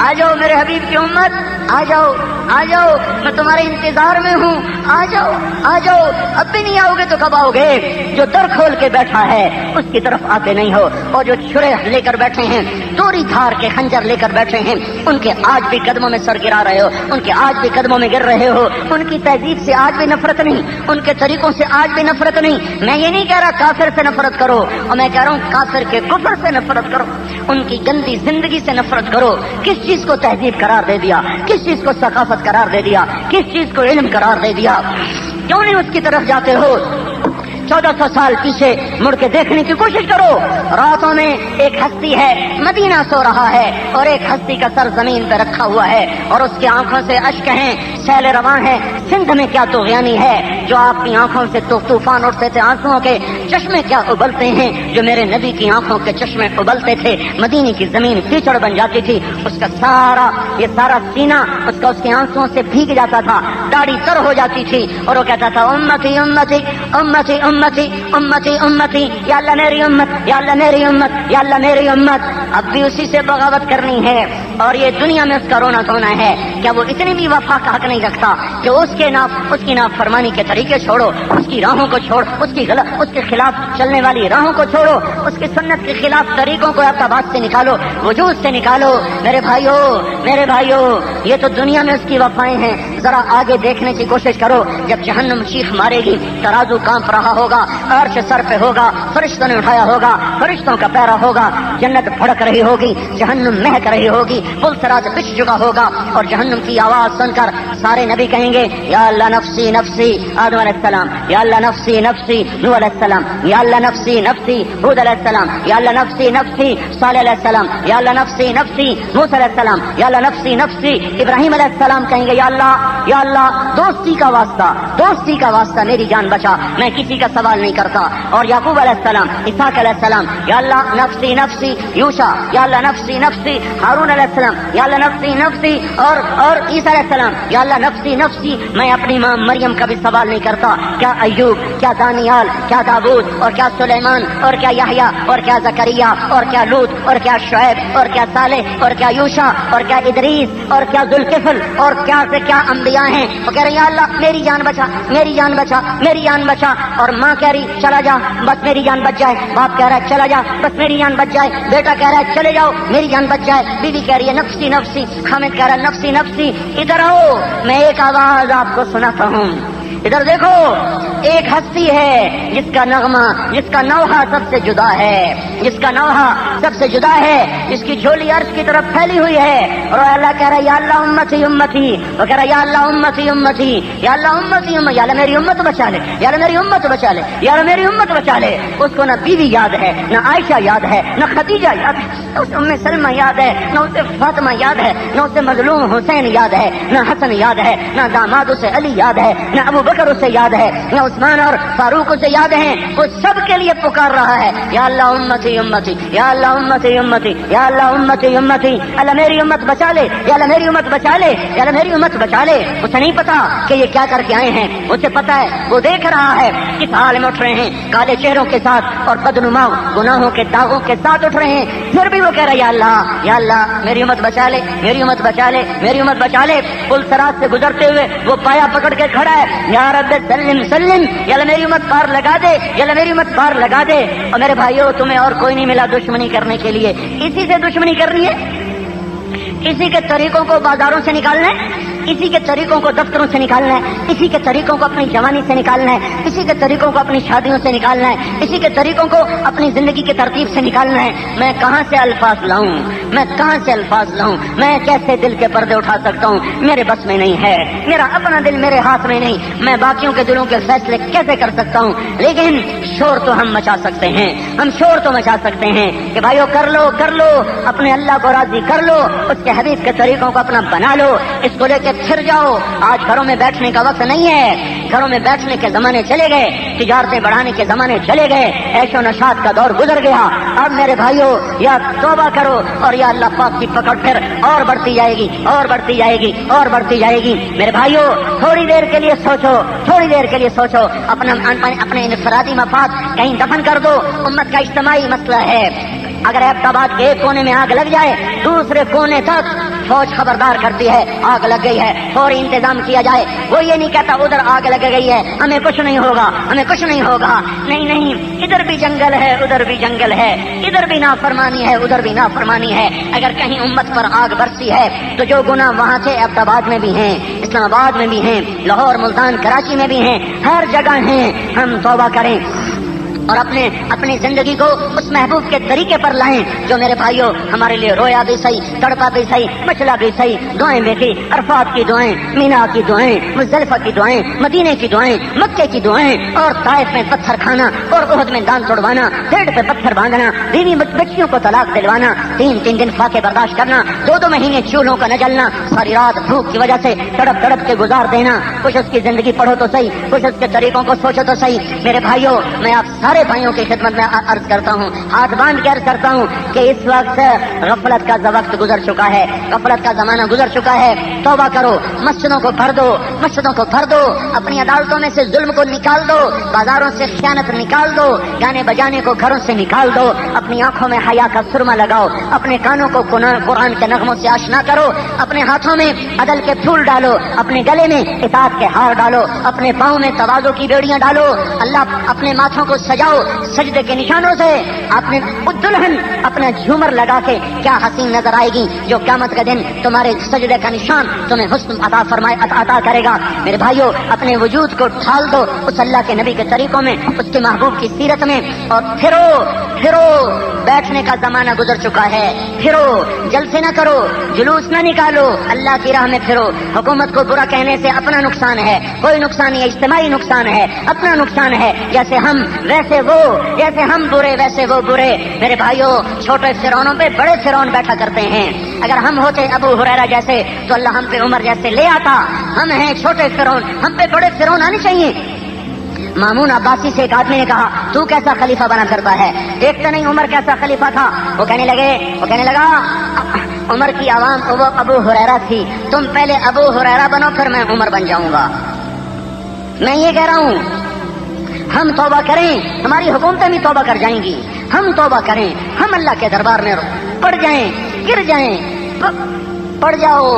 آ جاؤ میرے حبیب کی امت آ جاؤ، آ جاؤ، میں تمہارے انتظار میں ہوں، آ جاؤ آ جاؤ۔ اب بھی نہیں آؤ گے تو کب آؤ گے؟ جو در کھول کے بیٹھا ہے اس کی طرف آتے نہیں ہو، اور جو چھرے لے کر بیٹھے ہیں، دوری دھار کے خنجر لے کر بیٹھے ہیں، ان کے آج بھی قدموں میں سر گرا رہے ہو، ان کے آج بھی قدموں میں گر رہے ہو، ان کی تہذیب سے آج بھی نفرت نہیں، ان کے طریقوں سے آج بھی نفرت نہیں۔ میں یہ نہیں کہہ رہا کافر سے نفرت کرو، اور میں کہہ رہا ہوں کافر کے کفر سے نفرت کرو، ان کی گندی زندگی سے نفرت کرو۔ کس چیز کو تہذیب قرار دے دیا؟ کس چیز کو ثقافت قرار دے دیا؟ کس چیز کو علم قرار دے دیا؟ کیوں نہیں اس کی طرف جاتے ہو؟ 1400 سال پیچھے مڑ کے دیکھنے کی کوشش کرو۔ راتوں میں ایک ہستی ہے، مدینہ سو رہا ہے، اور ایک ہستی کا سر زمین پہ رکھا ہوا ہے، اور اس کی آنکھوں سے اشک ہیں، سیل رواں ہیں۔ سندھ میں کیا طغیانی ہے جو آپ کی آنکھوں سے تو طوفان اٹھتے تھے آنسوؤں کے، چشمے کیا ابلتے ہیں جو میرے نبی کی آنکھوں کے چشمے ابلتے تھے۔ مدینے کی زمین کیچڑ بن جاتی تھی، اس کا سارا سینہ اس کی آنسوؤں سے بھیگ جاتا تھا، داڑھی تر ہو جاتی تھی، اور وہ کہتا تھا امتی امتی امتی امتی امتی امتی، یا اللہ میری امت، یا اللہ میری امت، یا اللہ میری امت۔ اب بھی اسی سے بغاوت کرنی ہے، اور یہ دنیا میں اس کا رونا دھونا ہے۔ کیا وہ اتنی بھی وفا کا حق نہیں رکھتا کہ اس کی نافرمانی کے طریقے چھوڑو، اس کی راہوں کو چھوڑ، اس کے خلاف چلنے والی راہوں کو چھوڑو، اس کی سنت کے خلاف طریقوں کو اعتبار سے نکالو، وجود سے نکالو۔ میرے بھائیو یہ تو دنیا میں اس کی وفائیں ہیں، ذرا آگے دیکھنے کی کوشش کرو۔ جب جہنم چیخ مارے گی، ترازو کانپ رہا ہوگا، عرش سر پہ ہوگا، فرشتوں نے اٹھایا ہوگا، فرشتوں کا پیرا ہوگا، جنت بھڑک رہی ہوگی، جہنم مہک رہی ہوگی، پل سراج بچ چکا ہوگا، اور جہنم کی آواز سن کر سارے نبی کہیں گے یا اللہ نفسی نفسی آدم علیہ السلام، یا اللہ نفسی نفسی نوح علیہ السلام، یا اللہ نفسی نفسی ہود علیہ السلام، یا اللہ نفسی نفسی صالح علیہ السلام، یا اللہ نفسی نفسی موسیٰ علیہ السلام، یا اللہ نفسی نفسی ابراہیم علیہ السلام کہیں گے یا اللہ دوستی کا واسطہ میری جان بچا، میں کسی کا سوال نہیں کرتا۔ اور یعقوب علیہ السلام، اسحاق علیہ السلام، یا اللہ نفسی نفسی یوشع، یا اللہ نفسی نفسی ہارون علیہ السلام، یا اللہ نفسی نفسی اور عیسیٰ علیہ السلام، یا اللہ کہا نفسی نفسی، میں اپنی ماں مریم کا بھی سوال نہیں کرتا، کیا ایوب، کیا دانیال، کیا داؤد، اور کیا سلیمان، اور کیا یحییٰ، اور کیا زکریا، اور کیا لوط، اور کیا شعیب، اور کیا صالح، اور کیا یوشع، اور کیا ادریس، اور کیا ذوالکفل، اور کیا سے کیا انبیاء ہیں۔ وہ کہہ رہے یا اللہ میری جان بچا، میری جان بچا، میری جان بچا، اور ماں کہہ رہی چلا جا بس میری جان بچ جائے، باپ کہہ رہا ہے چلا جا بس میری جان بچ جائے، بیٹا کہہ رہا ہے چلے جاؤ میری جان بچ جائے، بیوی کہہ رہی ہے نفسی نفسی، حامد کہہ رہا ہے نفسی نفسی۔ ادھر آؤ میں ایک آواز آپ کو سناتا ہوں، ادھر دیکھو، ایک ہستی ہے جس کا نغمہ، جس کا نوحہ سب سے جدا ہے، جس کا نوحہ سب سے جدا ہے، جس کی جھولی عرش کی طرف پھیلی ہوئی ہے، اور اللہ کہہ رہا ہے یا اللہ امتی امتی، وہ کہہ رہا ہے یا اللہ امتی امتی، یا اللہ امتی امتی، یا اللہ میری امت بچا لے، یا اللہ میری امت بچا لے، یا اللہ میری امت بچا لے۔ اس کو نہ بیوی یاد ہے، نہ عائشہ یاد ہے، نہ خدیجہ یاد ہے، نہ اسے ام سلمہ یاد ہے، نہ اسے فاطمہ یاد ہے، نہ اسے مظلوم حسین یاد ہے، نہ حسن یاد ہے، نہ داماد اسے علی یاد ہے، نہ ابو بکر اسے یاد ہے، نہ عثمان اور فاروق اسے یاد ہیں۔ وہ سب کے لیے پکار رہا ہے یا اللہ امتی امتی، یا اللہ امتی امتی، یا اللہ امتی امتی، اللہ میری امت بچا لے، یا اللہ میری امت بچا لے، یا اللہ میری امت بچا لے۔ اسے نہیں پتا کہ یہ کیا کر کے آئے ہیں، اسے پتا ہے، وہ دیکھ رہا ہے کس حال میں اٹھ رہے ہیں، کالے چہروں کے ساتھ اور بدنما گناہوں کے داغوں کے ساتھ اٹھ رہے ہیں، پھر بھی وہ کہہ رہا ہے یا اللہ میری امت بچا لے، میری امت بچا لے، میری امت بچا لے۔ پل صراط سے گزرتے ہوئے وہ پایا پکڑ کے کھڑا ہے، یا رب سلم سلم، یا اللہ میری امت پار لگا دے، یا اللہ میری امت پار لگا دے۔ اور میرے بھائیوں تمہیں اور کوئی نہیں ملا دشمنی کرنے کے لیے، اسی سے دشمنی کرنی ہے، اسی کے طریقوں کو بازاروں سے نکالنا ہے، اسی کے طریقوں کو دفتروں سے نکالنا ہے، اسی کے طریقوں کو اپنی جوانی سے نکالنا ہے، اسی کے طریقوں کو اپنی شادیوں سے نکالنا ہے، اسی کے طریقوں کو اپنی زندگی کی ترتیب سے نکالنا ہے۔ میں کہاں سے الفاظ لاؤں، میں کہاں سے الفاظ لاؤں، میں کیسے دل کے پردے اٹھا سکتا ہوں، میرے بس میں نہیں ہے، میرا اپنا دل میرے ہاتھ میں نہیں، میں باقیوں کے دلوں کے فیصلے کیسے کر سکتا ہوں۔ لیکن شور تو ہم مچا سکتے ہیں، ہم شور تو مچا سکتے ہیں کہ بھائیو کر لو کر لو، اپنے اللہ کو راضی کر لو، اس کے حبیب کے طریقوں کو اپنا بنا لو، اس کو لے کے پھر جاؤ۔ آج گھروں میں بیٹھنے کا وقت نہیں ہے، گھروں میں بیٹھنے کے زمانے چلے گئے، تجارتیں بڑھانے کے زمانے چلے گئے، عیش و نشاط کا دور گزر گیا۔ اب میرے بھائیو یا توبہ کرو اور یا اللہ پاک کی پکڑ پھر اور بڑھتی جائے گی، اور بڑھتی جائے گی، اور بڑھتی جائے گی۔ میرے بھائیو تھوڑی دیر کے لیے سوچو، تھوڑی دیر کے لیے سوچو، اپنے انفرادی مفاد کہیں دفن کر دو، امت کا اجتماعی مسئلہ ہے۔ اگر ایبٹ آباد کے ایک کونے میں آگ لگ جائے، دوسرے کونے تک فوج خبردار کرتی ہے آگ لگ گئی ہے، فوری انتظام کیا جائے۔ وہ یہ نہیں کہتا ادھر آگ لگ گئی ہے ہمیں کچھ نہیں ہوگا، ہمیں کچھ نہیں ہوگا، نہیں نہیں، ادھر بھی جنگل ہے ادھر بھی جنگل ہے، ادھر بھی نافرمانی ہے ادھر بھی نافرمانی ہے۔ اگر کہیں امت پر آگ برسی ہے تو جو گناہ وہاں تھے ایبٹ آباد میں بھی ہیں، اسلام آباد میں بھی ہیں، لاہور ملتان کراچی میں بھی ہیں، ہر جگہ ہیں۔ ہم توبہ کریں اور اپنی زندگی کو اس محبوب کے طریقے پر لائیں جو میرے بھائیوں ہمارے لیے رویا بھی صحیح، تڑپا بھی صحیح، مچلا بھی صحیح، دعائیں بھی تھی، عرفات کی دعائیں، مینا کی دعائیں، مزدلفہ کی دعائیں، مدینے کی دعائیں، مکے کی دعائیں، اور طائف میں پتھر کھانا اور احد میں دان توڑوانا، پیڑ پہ پتھر باندھنا، بیوی بچیوں کو طلاق دلوانا، تین دن فاقے برداشت کرنا، 2 مہینے چولہوں کا نہ جلنا، ساری رات بھوک کی وجہ سے تڑپ تڑپ کے گزار دینا۔ کچھ اس کی زندگی پڑھو تو صحیح، کچھ اس کے طریقوں کو سوچو تو صحیح۔ میرے بھائیوں میں آپ سارے بھائیوں کی خدمت میں عرض کرتا ہوں، ہاتھ باندھ کے عرض کرتا ہوں کہ اس وقت غفلت کا وقت گزر چکا ہے، غفلت کا زمانہ گزر چکا ہے۔ توبہ کرو، مسجدوں کو بھر دو، مسجدوں کو بھر دو، اپنی عدالتوں میں سے ظلم کو نکال دو، بازاروں سے خیانت نکال دو، گانے بجانے کو گھروں سے نکال دو، اپنی آنکھوں میں حیا کا سرما لگاؤ، اپنے کانوں کو قرآن کے نغموں سے آشنا کرو، اپنے ہاتھوں میں عدل کے پھول ڈالو، اپنے گلے میں اطاعت کے ہار ڈالو، اپنے پاؤں میں تواضع کی بیڑیاں ڈالو، اللہ اپنے ماتھوں کو سجاؤ سجدے کے نشانوں سے، اپنے دلہن اپنا جھومر لگا کے کیا حسین نظر آئے گی جو قیامت کا دن تمہارے سجدے کا نشان تمہیں حسن عطا کرے گا۔ میرے بھائیوں اپنے وجود کو ڈھال دو اس اللہ کے نبی کے طریقوں میں، اس کے محبوب کی سیرت میں، اور پھرو بیٹھنے کا زمانہ گزر چکا ہے، پھرو، جلسے نہ کرو، جلوس نہ نکالو، اللہ کی راہ میں پھرو۔ حکومت کو برا کہنے سے اپنا نقصان ہے، کوئی نقصان نہیں، اجتماعی نقصان ہے، اپنا نقصان ہے، جیسے ہم ویسے وہ، جیسے ہم برے ویسے وہ برے۔ میرے بھائیوں چھوٹے فرعونوں پہ بڑے فرعون بیٹھا کرتے ہیں، اگر ہم ہوتے ابو ہریرہ جیسے تو اللہ ہم پہ عمر جیسے لے آتا، ہم ہیں چھوٹے فرعون، ہم پہ بڑے فرعون آنے چاہیے۔ مامون عباسی سے ایک آدمی نے کہا تو کیسا خلیفہ بنا کرتا ہے، دیکھتے نہیں عمر کیسا خلیفہ تھا؟ وہ کہنے لگا عمر کی عوام وہ ابو ہریرہ تھی، تم پہلے ابو ہریرہ بنو پھر میں عمر بن جاؤں گا۔ میں یہ کہہ رہا ہوں ہم توبہ کریں، ہماری حکومتیں بھی توبہ کر جائیں گی، ہم توبہ کریں، ہم اللہ کے دربار میں پڑ جائیں، گر جائیں، پڑ جاؤ۔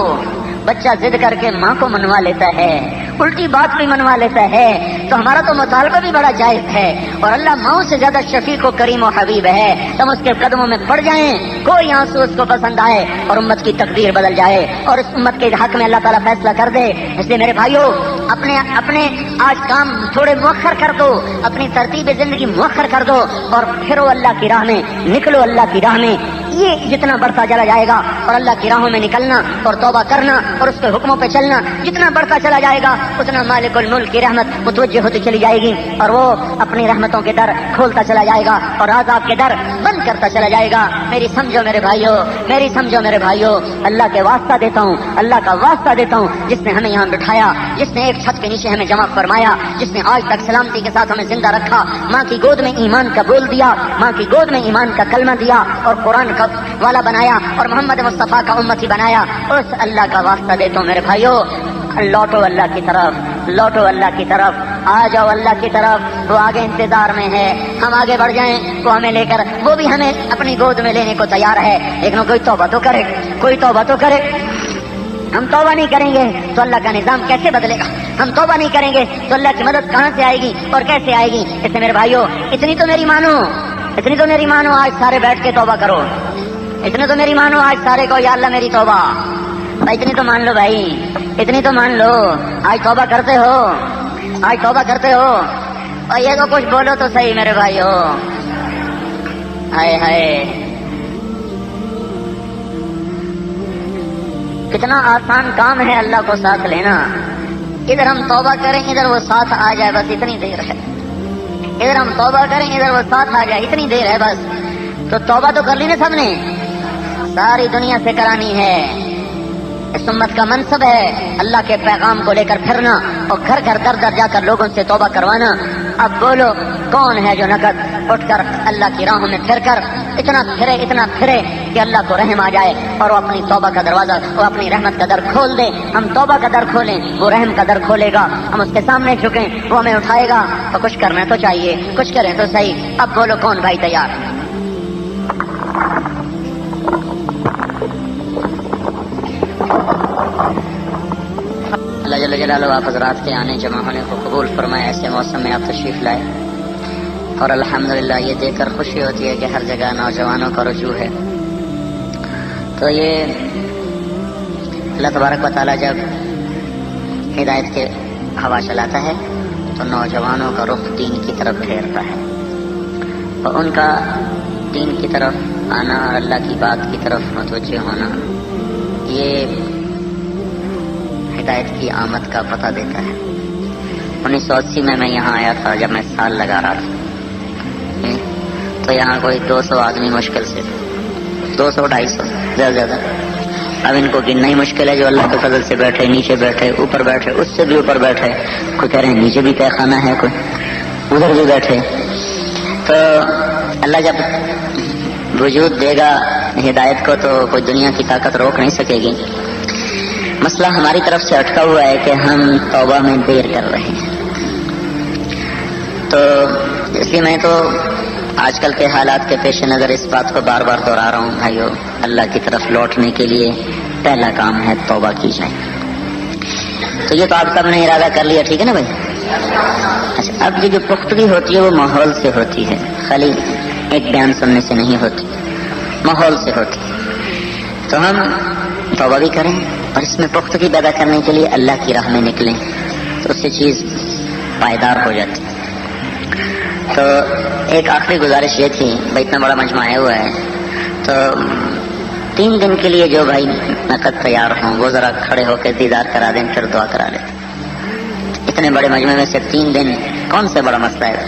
بچہ ضد کر کے ماں کو منوا لیتا ہے، الٹی بات بھی منوا لیتا ہے، تو ہمارا تو مطالبہ بھی بڑا جائز ہے، اور اللہ ماؤں سے زیادہ شفیق و کریم و حبیب ہے۔ تم اس کے قدموں میں پڑ جائیں، کوئی آنسو اس کو پسند آئے اور امت کی تقدیر بدل جائے اور اس امت کے حق میں اللہ تعالیٰ فیصلہ کر دے۔ اس لیے میرے بھائیوں، اپنے آج کام تھوڑے مؤخر کر دو، اپنی ترتیب زندگی مؤخر کر دو اور پھرو اللہ کی راہ میں، نکلو اللہ کی راہ میں۔ یہ جتنا بڑھتا چلا جائے گا اور اللہ کی راہوں میں نکلنا اور توبہ کرنا اور اس کے حکموں پہ چلنا جتنا بڑھتا چلا جائے گا، اتنا مالک الملک کی رحمت متوجہ ہوتی چلی جائے گی اور وہ اپنی رحمتوں کے در کھولتا چلا جائے گا اور عذاب کے در بند کرتا چلا جائے گا۔ میری سمجھو میرے بھائیوں، میری سمجھو میرے بھائیوں، اللہ کے واسطہ دیتا ہوں، اللہ کا واسطہ دیتا ہوں، جس نے ہمیں یہاں بٹھایا، جس نے ایک چھت کے نیچے ہمیں جمع فرمایا، جس نے آج تک سلامتی کے ساتھ ہمیں زندہ رکھا، ماں کی گود میں ایمان کا بول دیا، ماں کی گود میں ایمان کا کلمہ دیا اور قرآن کا والا بنایا اور محمد مصطفیٰ کا امتی بنایا، اس اللہ کا واسطہ دیتا ہوں میرے بھائیوں۔ لوٹو اللہ کی طرف، لوٹو اللہ کی طرف، آ جاؤ اللہ کی طرف، وہ آگے انتظار میں ہے، ہم آگے بڑھ جائیں، وہ ہمیں لے کر، وہ بھی ہمیں اپنی گود میں لینے کو تیار ہے، لیکن کوئی توبہ تو کرے، کوئی توبہ تو کرے۔ ہم توبہ نہیں کریں گے تو اللہ کا نظام کیسے بدلے گا؟ ہم توبہ نہیں کریں گے تو اللہ کی مدد کہاں سے آئے گی اور کیسے آئے گی؟ اس لیے میرے بھائیوں، اتنی تو میری مانو، اتنی تو میری مانو، آج سارے بیٹھ کے توبہ کرو، اتنے تو میری مانو آج سارے کو، یا اللہ میری توبہ، اتنی تو مان لو بھائی، اتنی تو مان لو، آج توبہ کرتے ہو، آج توبہ کرتے ہو، اور یہ تو کچھ بولو تو صحیح میرے بھائیو۔ ہائے ہائے، کتنا آسان کام ہے اللہ کو ساتھ لینا، ادھر ہم توبہ کریں ادھر وہ ساتھ آ جائے، بس اتنی دیر ہے، ادھر ہم توبہ کریں ادھر وہ ساتھ آ جائے، اتنی دیر ہے بس۔ تو توبہ تو کر لی نا سب نے، ساری دنیا سے کرانی ہے، اس امت کا منصب ہے اللہ کے پیغام کو لے کر پھرنا اور گھر گھر در در جا کر لوگوں سے توبہ کروانا۔ اب بولو کون ہے جو نقد اٹھ کر اللہ کی راہوں میں پھر کر اتنا پھرے کہ اللہ کو رحم آ جائے اور وہ اپنی توبہ کا دروازہ، وہ اپنی رحمت کا در کھول دے۔ ہم توبہ کا در کھولیں، وہ رحم کا در کھولے گا، ہم اس کے سامنے جھکیں، وہ ہمیں اٹھائے گا، تو کچھ کرنا تو چاہیے، کچھ کریں تو صحیح۔ اب بولو کون بھائی تیار؟ اللہ جل جلالہ آپ حضرات کے آنے جمع ہونے کو قبول فرمائے، ایسے موسم میں آپ تشریف لائے اور الحمدللہ یہ دیکھ کر خوشی ہوتی ہے کہ ہر جگہ نوجوانوں کا رجوع ہے۔ تو یہ اللہ تبارک و تعالیٰ جب ہدایت کے ہوا چلاتا ہے تو نوجوانوں کا رخ دین کی طرف پھیرتا ہے اور ان کا دین کی طرف آنا اور اللہ کی بات کی طرف متوجہ ہونا یہ ہدایت کی آمد کا پتہ دیتا ہے۔ 1980 میں یہاں آیا تھا، جب میں سال لگا رہا تھا تو یہاں کوئی 200 آدمی مشکل سے، 200-250 زیادہ زیادہ، اب ان کو گننا ہی مشکل ہے، جو اللہ کے فضل سے بیٹھے، نیچے بیٹھے، اوپر بیٹھے، اس سے بھی اوپر بیٹھے، کوئی کہہ رہے ہیں نیچے بھی طے خانہ ہے، کوئی ادھر بھی بیٹھے۔ تو اللہ جب وجود دے گا ہدایت کو تو کوئی دنیا کی طاقت روک نہیں سکے گی۔ مسئلہ ہماری طرف سے اٹکا ہوا ہے کہ ہم توبہ میں دیر کر رہے ہیں۔ تو اس لیے میں تو آج کل کے حالات کے پیش نظر اس بات کو بار بار دہرا رہا ہوں، بھائیو اللہ کی طرف لوٹنے کے لیے پہلا کام ہے توبہ کی جائے۔ تو یہ تو آپ سب نے ارادہ کر لیا، ٹھیک ہے نا بھائی؟ اچھا، اب یہ جو پختگی ہوتی ہے وہ ماحول سے ہوتی ہے، خالی ایک بیان سننے سے نہیں ہوتی، ماحول سے ہوتی۔ تو ہم توبہ بھی کریں اور اس میں پختگی پیدا کرنے کے لیے اللہ کی راہ میں نکلیں تو اس سے چیز پائیدار ہو جاتی۔ تو ایک آخری گزارش یہ تھی، بھائی اتنا بڑا مجمع آیا ہوا ہے تو 3 دن کے لیے جو بھائی نقد تیار ہوں وہ ذرا کھڑے ہو کے دیدار کرا دیں، پھر دعا کرا لیں۔ اتنے بڑے مجمع میں سے 3 دن کون سے بڑا مسئلہ ہے؟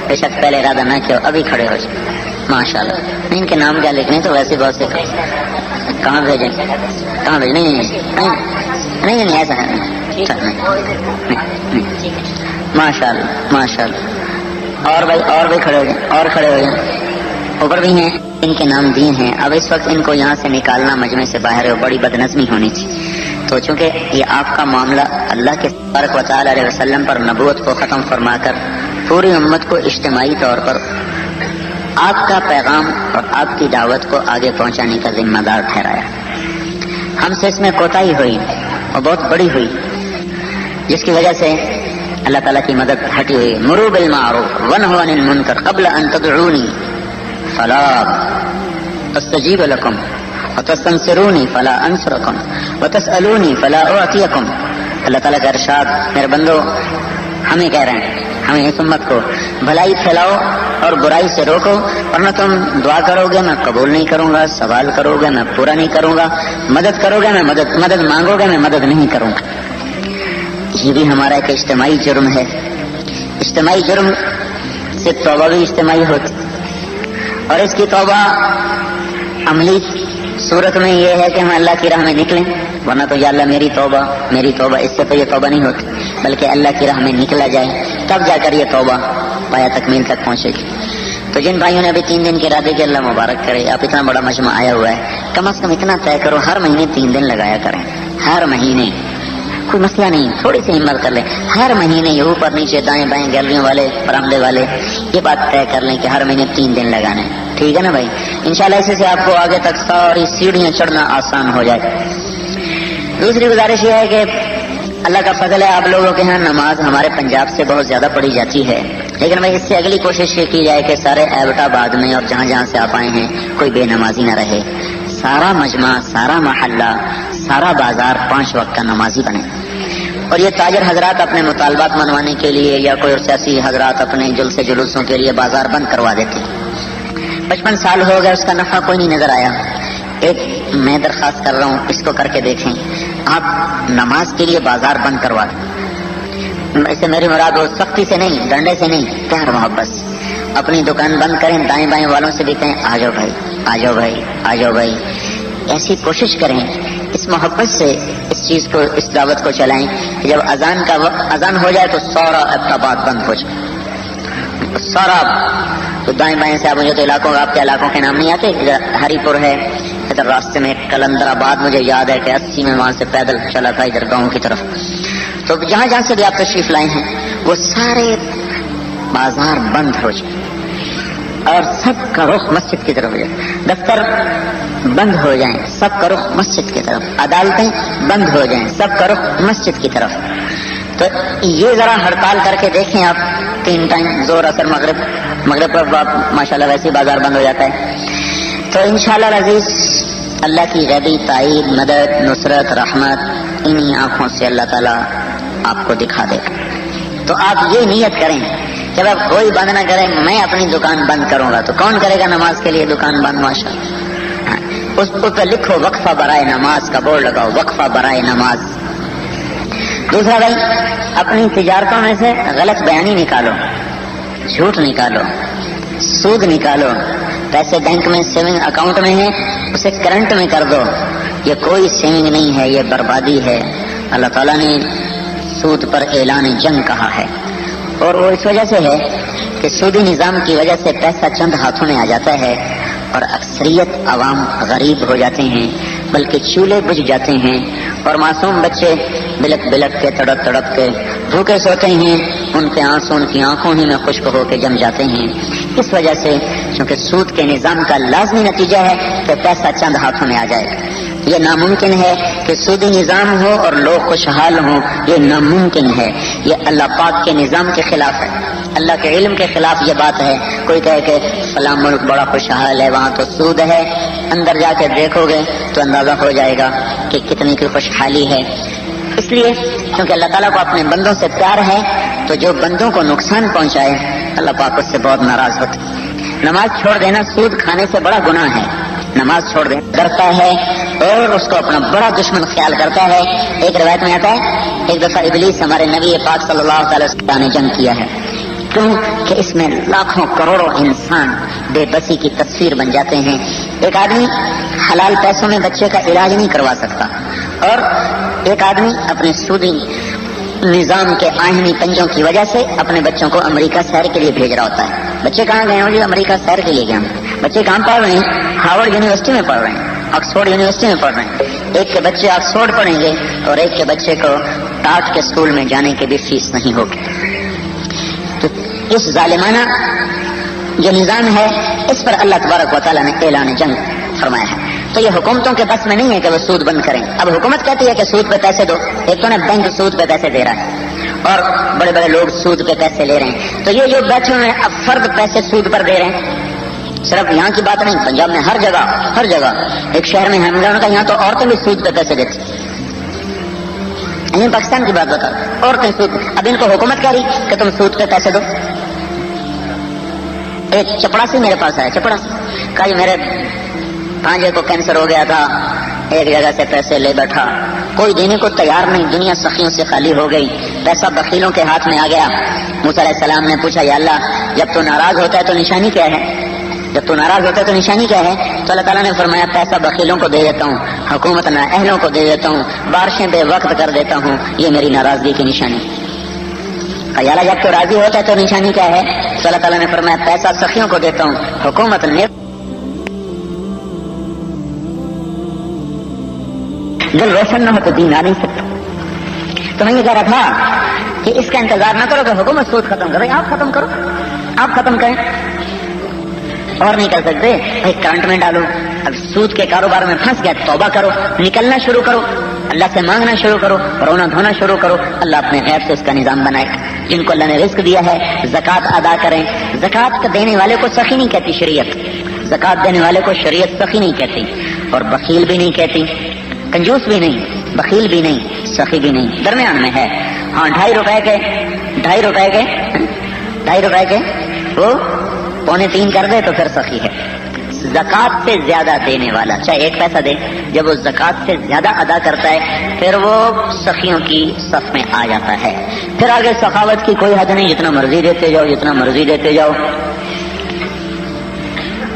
بے شک پہلے ارادہ نہ کیا، ابھی کھڑے ہو جائیں ماشاء اللہ۔ ان کے نام کیا لکھنے تو ویسے بہت سے کہاں بھیجیں، کہاں بھیجیں؟ نہیں ایسا ہے ماشاء اللہ ماشاء اللہ۔ اور بھائی کھڑے ہو جائیں، اور کھڑے ہو جائیں، اوپر بھی ہیں، ان کے نام دیے ہیں. اب اس وقت ان کو یہاں سے نکالنا مجمع سے باہر ہے، بڑی بدنظمی ہونی تھی. تو چونکہ یہ آپ کا معاملہ اللہ کے تبارک و تعالی علیہ وسلم پر نبوت کو ختم فرما کر پوری امت کو اجتماعی طور پر آپ کا پیغام اور آپ کی دعوت کو آگے پہنچانے کا ذمہ دار ٹھہرایا. ہم سے اس میں کوتاہی ہوئی اور بہت بڑی ہوئی، جس کی وجہ سے اللہ تعالیٰ کی مدد ہٹی ہوئی. مروا بالمعروف وانہوا عن المنکر قبل ان تدعونی فلا استجیب لکم وتستنصرونی فلا انصرکم وتسألونی فلا اعطیکم. اللہ تعالیٰ کا ارشاد، میرے بندو ہمیں کہہ رہے ہیں، ہمیں اس امت کو بھلائی پھیلاؤ اور برائی سے روکو، ورنہ تم دعا کرو گے میں قبول نہیں کروں گا، سوال کرو گے میں پورا نہیں کروں گا، مدد کرو گے میں مدد مانگو گے میں مدد نہیں کروں گا. یہ بھی ہمارا ایک اجتماعی جرم ہے. اجتماعی جرم سے توبہ بھی اجتماعی ہوتی، اور اس کی توبہ عملی صورت میں یہ ہے کہ ہم اللہ کی راہ میں نکلیں، ورنہ تو یا اللہ میری توبہ، اس سے تو یہ توبہ نہیں ہوتی، بلکہ اللہ کی راہ میں نکلا جائے تب جا کر یہ توبہ پایا تکمیل تک پہنچے گی. تو جن بھائیوں نے ابھی 3 دن کے ارادے کے، اللہ مبارک کرے. آپ اتنا بڑا مجمع آیا ہوا ہے، کم از کم اتنا طے کرو ہر مہینے 3 دن لگایا کریں. ہر مہینے کوئی مسئلہ نہیں، تھوڑی سی ہمت کر لیں. ہر مہینے یہ اوپر نیچے دائیں بائیں گیلریوں والے برآمدے والے یہ بات طے کر لیں کہ ہر مہینے 3 دن لگانے. ٹھیک ہے نا بھائی؟ انشاءاللہ اسی سے آپ کو آگے تک ساری سیڑھیاں چڑھنا آسان ہو جائے. دوسری گزارش یہ ہے کہ اللہ کا فضل ہے، آپ لوگوں کے ہاں نماز ہمارے پنجاب سے بہت زیادہ پڑھی جاتی ہے، لیکن بھائی اس سے اگلی کوشش یہ کی جائے کہ سارے ایبٹ آباد میں اور جہاں جہاں سے آپ آئے ہیں کوئی بے نمازی نہ رہے. سارا مجمع، سارا محلہ، سارا بازار 5 وقت کا نمازی بنے. اور یہ تاجر حضرات اپنے مطالبات منوانے کے لیے یا کوئی سیاسی حضرات اپنے جلسے جلوسوں کے لیے بازار بند کروا دیتے. 55 سال ہو گئے، اس کا نفع کوئی نہیں نظر آیا. ایک میں درخواست کر رہا ہوں، اس کو کر کے دیکھیں. آپ نماز کے لیے بازار بند کروا دیں. اسے میری مراد وہ سختی سے نہیں، ڈنڈے سے نہیں، پیار محبت سے. اپنی دکان بند کریں، دائیں بائیں والوں سے بھی کہیں آ جاؤ بھائی، آ جاؤ بھائی، آ جاؤ بھائی. ایسی کوشش کریں، اس محبت سے اس چیز کو، اس دعوت کو چلائیں کہ جب اذان ہو جائے تو سارا ابتابات بند ہو جائے. سارا تو دائیں بائیں سے. آپ مجھے تو علاقوں، آپ کے علاقوں کے نام نہیں آتے. ادھر ہری پور ہے، ادھر راستے میں کلندر آباد، مجھے یاد ہے کہ 80 میں وہاں سے پیدل چلا تھا ادھر گاؤں کی طرف. تو جہاں جہاں سے بھی آپ تشریف لائے ہیں وہ سارے بازار بند ہو جائے اور سب کا رخ مسجد کی طرف ہو جائے. دفتر بند ہو جائیں، سب کا رخ مسجد کی طرف. عدالتیں بند ہو جائیں، سب کا رخ مسجد کی طرف. تو یہ ذرا ہڑتال کر کے دیکھیں آپ. 3 ٹائم زور، اثر، مغرب پر ماشاءاللہ ویسے ہی بازار بند ہو جاتا ہے. تو انشاءاللہ العزیز اللہ کی غیبی تائید، مدد، نصرت، رحمت انہی آنکھوں سے اللہ تعالیٰ آپ کو دکھا دے. تو آپ یہ نیت کریں جب آپ کوئی بند نہ کریں میں اپنی دکان بند کروں گا. تو کون کرے گا نماز کے لیے دکان بند؟ ماشاءاللہ. اس پہ لکھو وقفہ برائے نماز کا بورڈ لگاؤ، وقفہ برائے نماز. دوسرا بھائی، اپنی تجارتوں میں سے غلط بیانی نکالو، جھوٹ نکالو، سود نکالو. پیسے بینک میں سیونگ اکاؤنٹ میں ہیں، اسے کرنٹ میں کر دو. یہ کوئی سیونگ نہیں ہے، یہ بربادی ہے. اللہ تعالیٰ نے سود پر اعلان جنگ کہا ہے، اور وہ اس وجہ سے ہے کہ سودی نظام کی وجہ سے پیسہ چند ہاتھوں میں آ جاتا ہے اور اکثریت عوام غریب ہو جاتے ہیں، بلکہ چولہے بجھ جاتے ہیں، اور معصوم بچے بلک بلک کے، تڑپ تڑپ کے بھوکے سوتے ہیں. ان کے آنسو ان کی آنکھوں ہی میں خشک ہو کے جم جاتے ہیں. اس وجہ سے کیونکہ سود کے نظام کا لازمی نتیجہ ہے کہ پیسہ چند ہاتھوں میں آ جائے. یہ ناممکن ہے کہ سودی نظام ہو اور لوگ خوشحال ہوں، یہ ناممکن ہے. یہ اللہ پاک کے نظام کے خلاف ہے، اللہ کے علم کے خلاف یہ بات ہے. کوئی کہے کہ فلاں ملک بڑا خوشحال ہے، وہاں تو سود ہے. اندر جا کے دیکھو گے تو اندازہ ہو جائے گا کہ کتنی کی خوشحالی ہے. اس لیے کیونکہ اللہ تعالیٰ کو اپنے بندوں سے پیار ہے، تو جو بندوں کو نقصان پہنچائے اللہ پاک اس سے بہت ناراض ہوتے. نماز چھوڑ دینا سود کھانے سے بڑا گناہ ہے. نماز چھوڑ دے ڈرتا ہے اور اس کو اپنا بڑا دشمن خیال کرتا ہے. ایک روایت میں آتا ہے ایک دفعہ ابلیس ہمارے نبی پاک صلی اللہ علیہ وسلم نے جنگ کیا ہے. کیوں کہ اس میں لاکھوں کروڑوں انسان بے بسی کی تصویر بن جاتے ہیں. ایک آدمی حلال پیسوں میں بچے کا علاج نہیں کروا سکتا، اور ایک آدمی اپنے سودی نظام کے آئینی پنجوں کی وجہ سے اپنے بچوں کو امریکہ سیر کے لیے بھیج رہا ہوتا ہے. بچے کہاں گئے ہوں جی؟ امریکہ سیر کے لیے گئے ہوں. بچے کہاں پڑھ رہے ہیں؟ ہارورڈ یونیورسٹی میں پڑھ رہے ہیں، آکسفورڈ یونیورسٹی میں پڑھ رہے ہیں. ایک کے بچے آکسفورڈ پڑھیں گے اور ایک کے بچے کو ٹاٹ کے اسکول میں جانے کی بھی فیس نہیں ہوگی. تو اس ظالمانہ جو نظام ہے اس پر اللہ تبارک و تعالیٰ نے اعلان جنگ فرمایا ہے. تو یہ حکومتوں کے بس میں نہیں ہے کہ وہ سود بند کریں. اب حکومت کہتی ہے کہ سود پہ پیسے دو، ایک تو نا بینک سود پہ پیسے دے رہا ہے اور بڑے بڑے لوگ سود پہ پیسے لے رہے ہیں. تو یہ جو بیٹھے ہوئے ہیں اب فرد پیسے سود پر دے رہے ہیں. صرف یہاں کی بات نہیں، پنجاب میں ہر جگہ ایک شہر میں ہم لوگوں کا یہاں تو عورتیں بھی سود پہ پیسے دیتی. یہ پاکستان کی بات بتا، عورتیں سود. اب ان کو حکومت کہہ رہی کہ تم سود پہ پیسے دو. ایک چپڑاسی میرے پاس آیا، چپڑاسی کہا جی میرے بھانجے کو کینسر ہو گیا تھا، ایک جگہ سے پیسے لے بیٹھا، کوئی دینے کو تیار نہیں، دنیا سخیوں سے خالی ہو گئی، پیسہ بخیلوں کے ہاتھ میں آ گیا. موسیٰ علیہ السلام نے پوچھا یا اللہ جب تو ناراض ہوتا ہے تو نشانی کیا ہے؟ جب تو ناراض ہوتا ہے تو نشانی کیا ہے؟ تو اللہ تعالیٰ نے فرمایا پیسہ بخیلوں کو دے دیتا ہوں، حکومت نہ اہلوں کو دے دیتا ہوں، بارشیں بے وقت کر دیتا ہوں، یہ میری ناراضگی کی نشانی. یا اللہ جب تو راضی ہوتا ہے تو نشانی کیا ہے؟ تو اللہ تعالیٰ نے فرمایا پیسہ سخیوں کو دیتا ہوں، حکومت نے دل روشن نہ ہو تو دین آ نہیں سکتا. تو میں یہ کہہ رہا تھا کہ اس کا انتظار نہ کرو کہ حکومت سود ختم کرے، آپ ختم کرو، آپ ختم کریں. اور نہیں کر سکتے بھائی کرنٹ میں ڈالو. اب سود کے کاروبار میں پھنس گیا، توبہ کرو، نکلنا شروع کرو، اللہ سے مانگنا شروع کرو، رونا دھونا شروع کرو. اللہ اپنے غیر سے اس کا نظام بنائے. جن کو اللہ نے رزق دیا ہے زکوٰۃ ادا کریں. زکوٰۃ کا دینے والے کو سخی نہیں کہتی شریعت، زکوٰۃ دینے والے کو شریعت سخی نہیں کہتی اور بخیل بھی نہیں کہتی، کنجوس بھی نہیں، بخیل بھی نہیں، سخی بھی نہیں، درمیان میں ہے. ہاں 2.5 روپے کے وہ 2.25 کر دے تو پھر سخی ہے. زکوٰۃ سے زیادہ دینے والا چاہے 1 پیسہ دے، جب وہ زکوٰۃ سے زیادہ ادا کرتا ہے پھر وہ سخیوں کی صف میں آ جاتا ہے. پھر آگے سخاوت کی کوئی حد نہیں، جتنا مرضی دیتے جاؤ، جتنا مرضی دیتے جاؤ،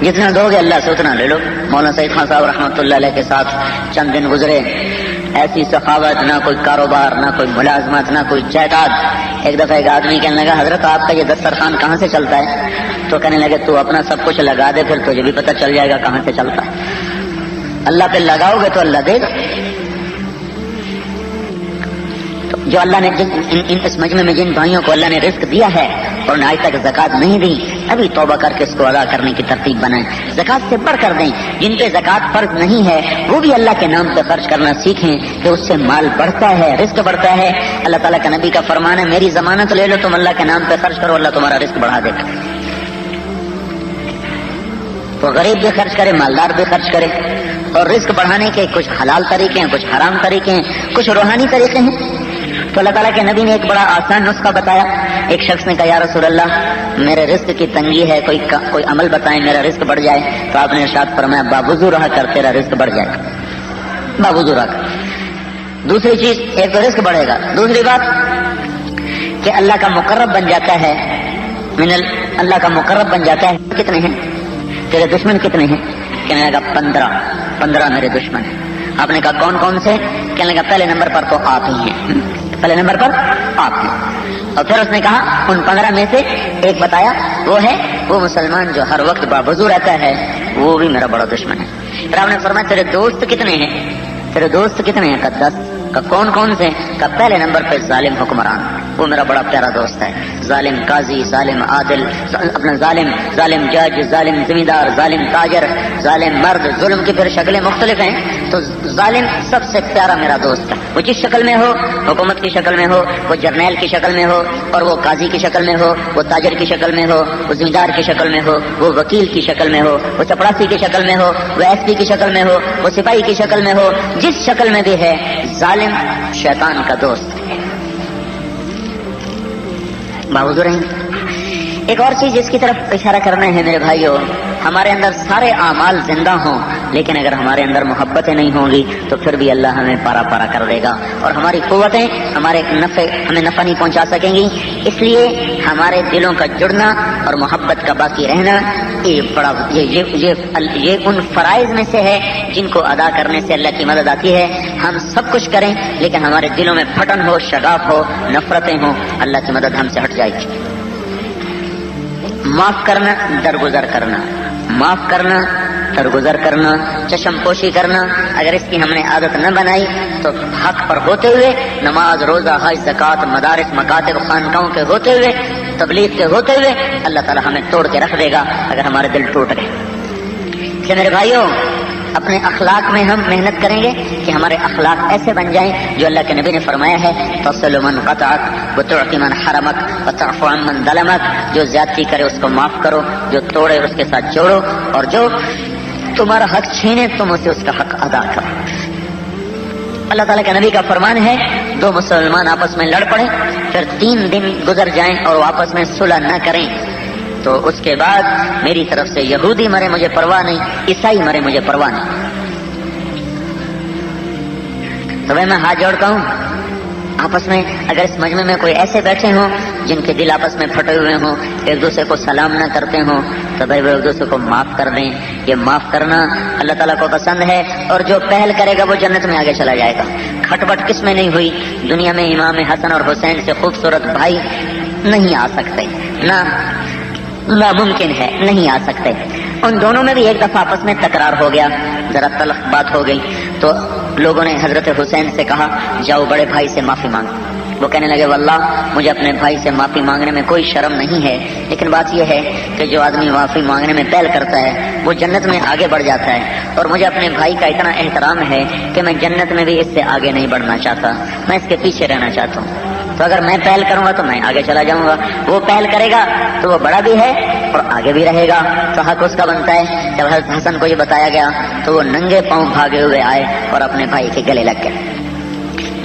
جتنا دو گے اللہ سے اتنا لے لو. مولانا سعید خان صاحب رحمۃ اللہ علیہ کے ساتھ چند دن گزرے، ایسی سخاوت، نہ کوئی کاروبار، نہ کوئی ملازمت، نہ کوئی جائیداد. ایک دفعہ ایک آدمی کہنے لگا حضرت آپ کا یہ دسترخوان کہاں سے چلتا ہے؟ تو کہنے لگے تو اپنا سب کچھ لگا دے پھر تجھے بھی پتہ چل جائے گا کہاں سے چلتا ہے. اللہ پہ لگاؤ گے تو اللہ دے گا. جو اللہ نے اس مجمع میں جن بھائیوں کو اللہ نے رزق دیا ہے اور آج تک زکوٰۃ نہیں دی، ابھی توبہ کر کے اس کو ادا کرنے کی ترتیب بنائیں. زکوٰۃ سے بڑھ کر دیں. جن پہ زکوٰۃ فرض نہیں ہے وہ بھی اللہ کے نام پہ خرچ کرنا سیکھیں کہ اس سے مال بڑھتا ہے، رزق بڑھتا ہے. اللہ تعالیٰ کا نبی کا فرمان ہے میری ضمانت لے لو تم اللہ کے نام پہ خرچ کرو، اللہ تمہارا رزق بڑھا دے گا. تو غریب بھی خرچ کرے، مالدار بھی خرچ کرے. اور رزق بڑھانے کے کچھ حلال طریقے ہیں، کچھ حرام طریقے ہیں، کچھ روحانی طریقے ہیں. تو اللہ تعالیٰ کے نبی نے ایک بڑا آسان نسخہ بتایا. ایک شخص نے کہا یا رسول اللہ میرے رزق کی تنگی ہے، کوئی عمل بتائیں میرا رزق بڑھ جائے. تو آپ نے ارشاد فرمایا باوضو رہا کر تیرا رزق بڑھ جائے گا، باوضو رہا کر. دوسری چیز، ایک تو رزق بڑھے گا، دوسری بات کہ اللہ کا مقرب بن جاتا ہے. اللہ کا مقرب بن جاتا ہے. کتنے ہیں تیرے دشمن؟ کتنے ہیں؟ کہنے لگا 15 میرے دشمن ہیں. آپ نے کہا کون کون سے؟ کہنے لگا پہلے نمبر پر تو آپ ہی ہیں، پہلے نمبر پر آپ ہیں. اور پھر اس نے کہا ان 15 میں سے ایک بتایا، وہ ہے وہ مسلمان جو ہر وقت باوضو رہتا ہے، وہ بھی میرا بڑا دشمن ہے. پھر آپ نے فرمایا تیرے دوست کتنے ہیں؟ تیرے دوست کتنے ہیں؟ کہا 10. کہا کون کون سے؟ کہا پہلے نمبر پہ ظالم حکمران، وہ میرا بڑا پیارا دوست ہے. ظالم قاضی، ظالم عادل، اپنا ظالم جج، ظالم زمیندار، ظالم تاجر، ظالم مرد. ظلم کی پھر شکلیں مختلف ہیں، تو ظالم سب سے پیارا میرا دوست ہے. وہ جس شکل میں ہو، حکومت کی شکل میں ہو، وہ جرنیل کی شکل میں ہو، اور وہ قاضی کی شکل میں ہو، وہ تاجر کی شکل میں ہو، وہ زمیندار کی شکل میں ہو، وہ وکیل کی شکل میں ہو، وہ چپڑاسی کی شکل میں ہو، وہ ایس پی کی شکل میں ہو، وہ سپاہی کی شکل میں ہو، جس شکل میں بھی ہے ظالم شیطان کا دوست ہے. باوضو رہیں. ایک اور چیز جس کی طرف اشارہ کرنا ہے میرے بھائیوں، ہمارے اندر سارے اعمال زندہ ہوں لیکن اگر ہمارے اندر محبتیں نہیں ہوں گی تو پھر بھی اللہ ہمیں پارا پارا کر دے گا اور ہماری قوتیں ہمیں نفع نہیں پہنچا سکیں گی. اس لیے ہمارے دلوں کا جڑنا اور محبت کا باقی رہنا یہ ان فرائض میں سے ہے جن کو ادا کرنے سے اللہ کی مدد آتی ہے. ہم سب کچھ کریں لیکن ہمارے دلوں میں پھٹن ہو، شغاف ہو، نفرتیں ہوں، اللہ کی مدد ہم سے ہٹ جائے گی. معاف کرنا، درگزر کرنا، معاف کرنا، درگزر کرنا، چشم پوشی کرنا، اگر اس کی ہم نے عادت نہ بنائی تو حق پر ہوتے ہوئے، نماز، روزہ، حج، زکوٰۃ، مدارس، مکاتب، خانقاہوں کے ہوتے ہوئے، تبلیغ کے ہوتے ہوئے اللہ تعالیٰ ہمیں توڑ کے رکھ دے گا اگر ہمارے دل ٹوٹ گئے۔ کہ میرے بھائیوں، اپنے اخلاق میں ہم محنت کریں گے کہ ہمارے اخلاق ایسے بن جائیں جو اللہ کے نبی نے فرمایا ہے، تصل من قطعک وتعطی من حرمک وتعفو عن من ظلمک، جو زیادتی کرے اس کو معاف کرو، جو توڑے اس کے ساتھ جوڑو، اور جو تمہارا حق چھینے تم اسے اس کا حق ادا کرو۔ اللہ تعالیٰ کے نبی کا فرمان ہے، دو مسلمان آپس میں لڑ پڑیں، پھر 3 دن گزر جائیں اور وہ آپس میں صلح نہ کریں، تو اس کے بعد میری طرف سے یہودی مرے مجھے پرواہ نہیں، عیسائی مرے مجھے پرواہ نہیں۔ تو میں ہاتھ جوڑتا ہوں، آپس میں اگر اس مجمع میں کوئی ایسے بیٹھے ہوں جن کے دل آپس میں پھٹے ہوئے ہوں، ایک دوسرے کو سلام نہ کرتے ہوں، تو بھائی وہ ایک دوسرے کو معاف کر دیں۔ یہ معاف کرنا اللہ تعالیٰ کو پسند ہے، اور جو پہل کرے گا وہ جنت میں آگے چلا جائے گا۔ کھٹپٹ کس میں نہیں ہوئی؟ دنیا میں امام حسن اور حسین سے خوبصورت بھائی نہیں آ سکتے، ناممکن ہے، نہیں آ سکتے۔ ان دونوں میں بھی ایک دفعہ آپس میں تکرار ہو گیا، ذرا تلخ بات ہو گئی، تو لوگوں نے حضرت حسین سے کہا جاؤ بڑے بھائی سے معافی مانگو۔ وہ کہنے لگے واللہ مجھے اپنے بھائی سے معافی مانگنے میں کوئی شرم نہیں ہے، لیکن بات یہ ہے کہ جو آدمی معافی مانگنے میں پہل کرتا ہے وہ جنت میں آگے بڑھ جاتا ہے، اور مجھے اپنے بھائی کا اتنا احترام ہے کہ میں جنت میں بھی اس سے آگے نہیں بڑھنا چاہتا، میں اس کے پیچھے رہنا چاہتا ہوں۔ تو اگر میں پہل کروں گا تو میں آگے چلا جاؤں گا، وہ پہل کرے گا تو وہ بڑا بھی ہے اور آگے بھی رہے گا، تو حق اس کا بنتا ہے۔ جب حضرت حسن کو یہ بتایا گیا تو وہ ننگے پاؤں بھاگے ہوئے آئے اور اپنے بھائی کے گلے لگ گئے۔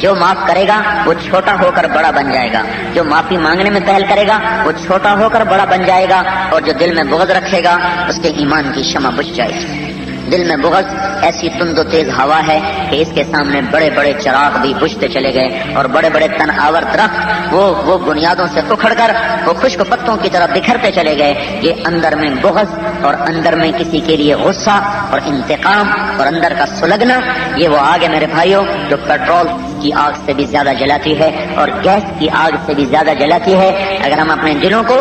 جو معاف کرے گا وہ چھوٹا ہو کر بڑا بن جائے گا، جو معافی مانگنے میں پہل کرے گا وہ چھوٹا ہو کر بڑا بن جائے گا، اور جو دل میں بغض رکھے گا اس کے ایمان کی شمع بجھ جائے گی۔ دل میں بغض ایسی تند و تیز ہوا ہے کہ اس کے سامنے بڑے بڑے چراغ بھی بجھتے چلے گئے، اور بڑے بڑے تن آور درخت وہ بنیادوں سے اکھڑ کر وہ خشک پتوں کی طرف بکھرتے چلے گئے۔ یہ اندر میں بغض اور اندر میں کسی کے لیے غصہ اور انتقام اور اندر کا سلگنا، یہ وہ آگ ہے میرے بھائیوں جو پیٹرول کی آگ سے بھی زیادہ جلاتی ہے اور گیس کی آگ سے بھی زیادہ جلاتی ہے۔ اگر ہم اپنے دلوں کو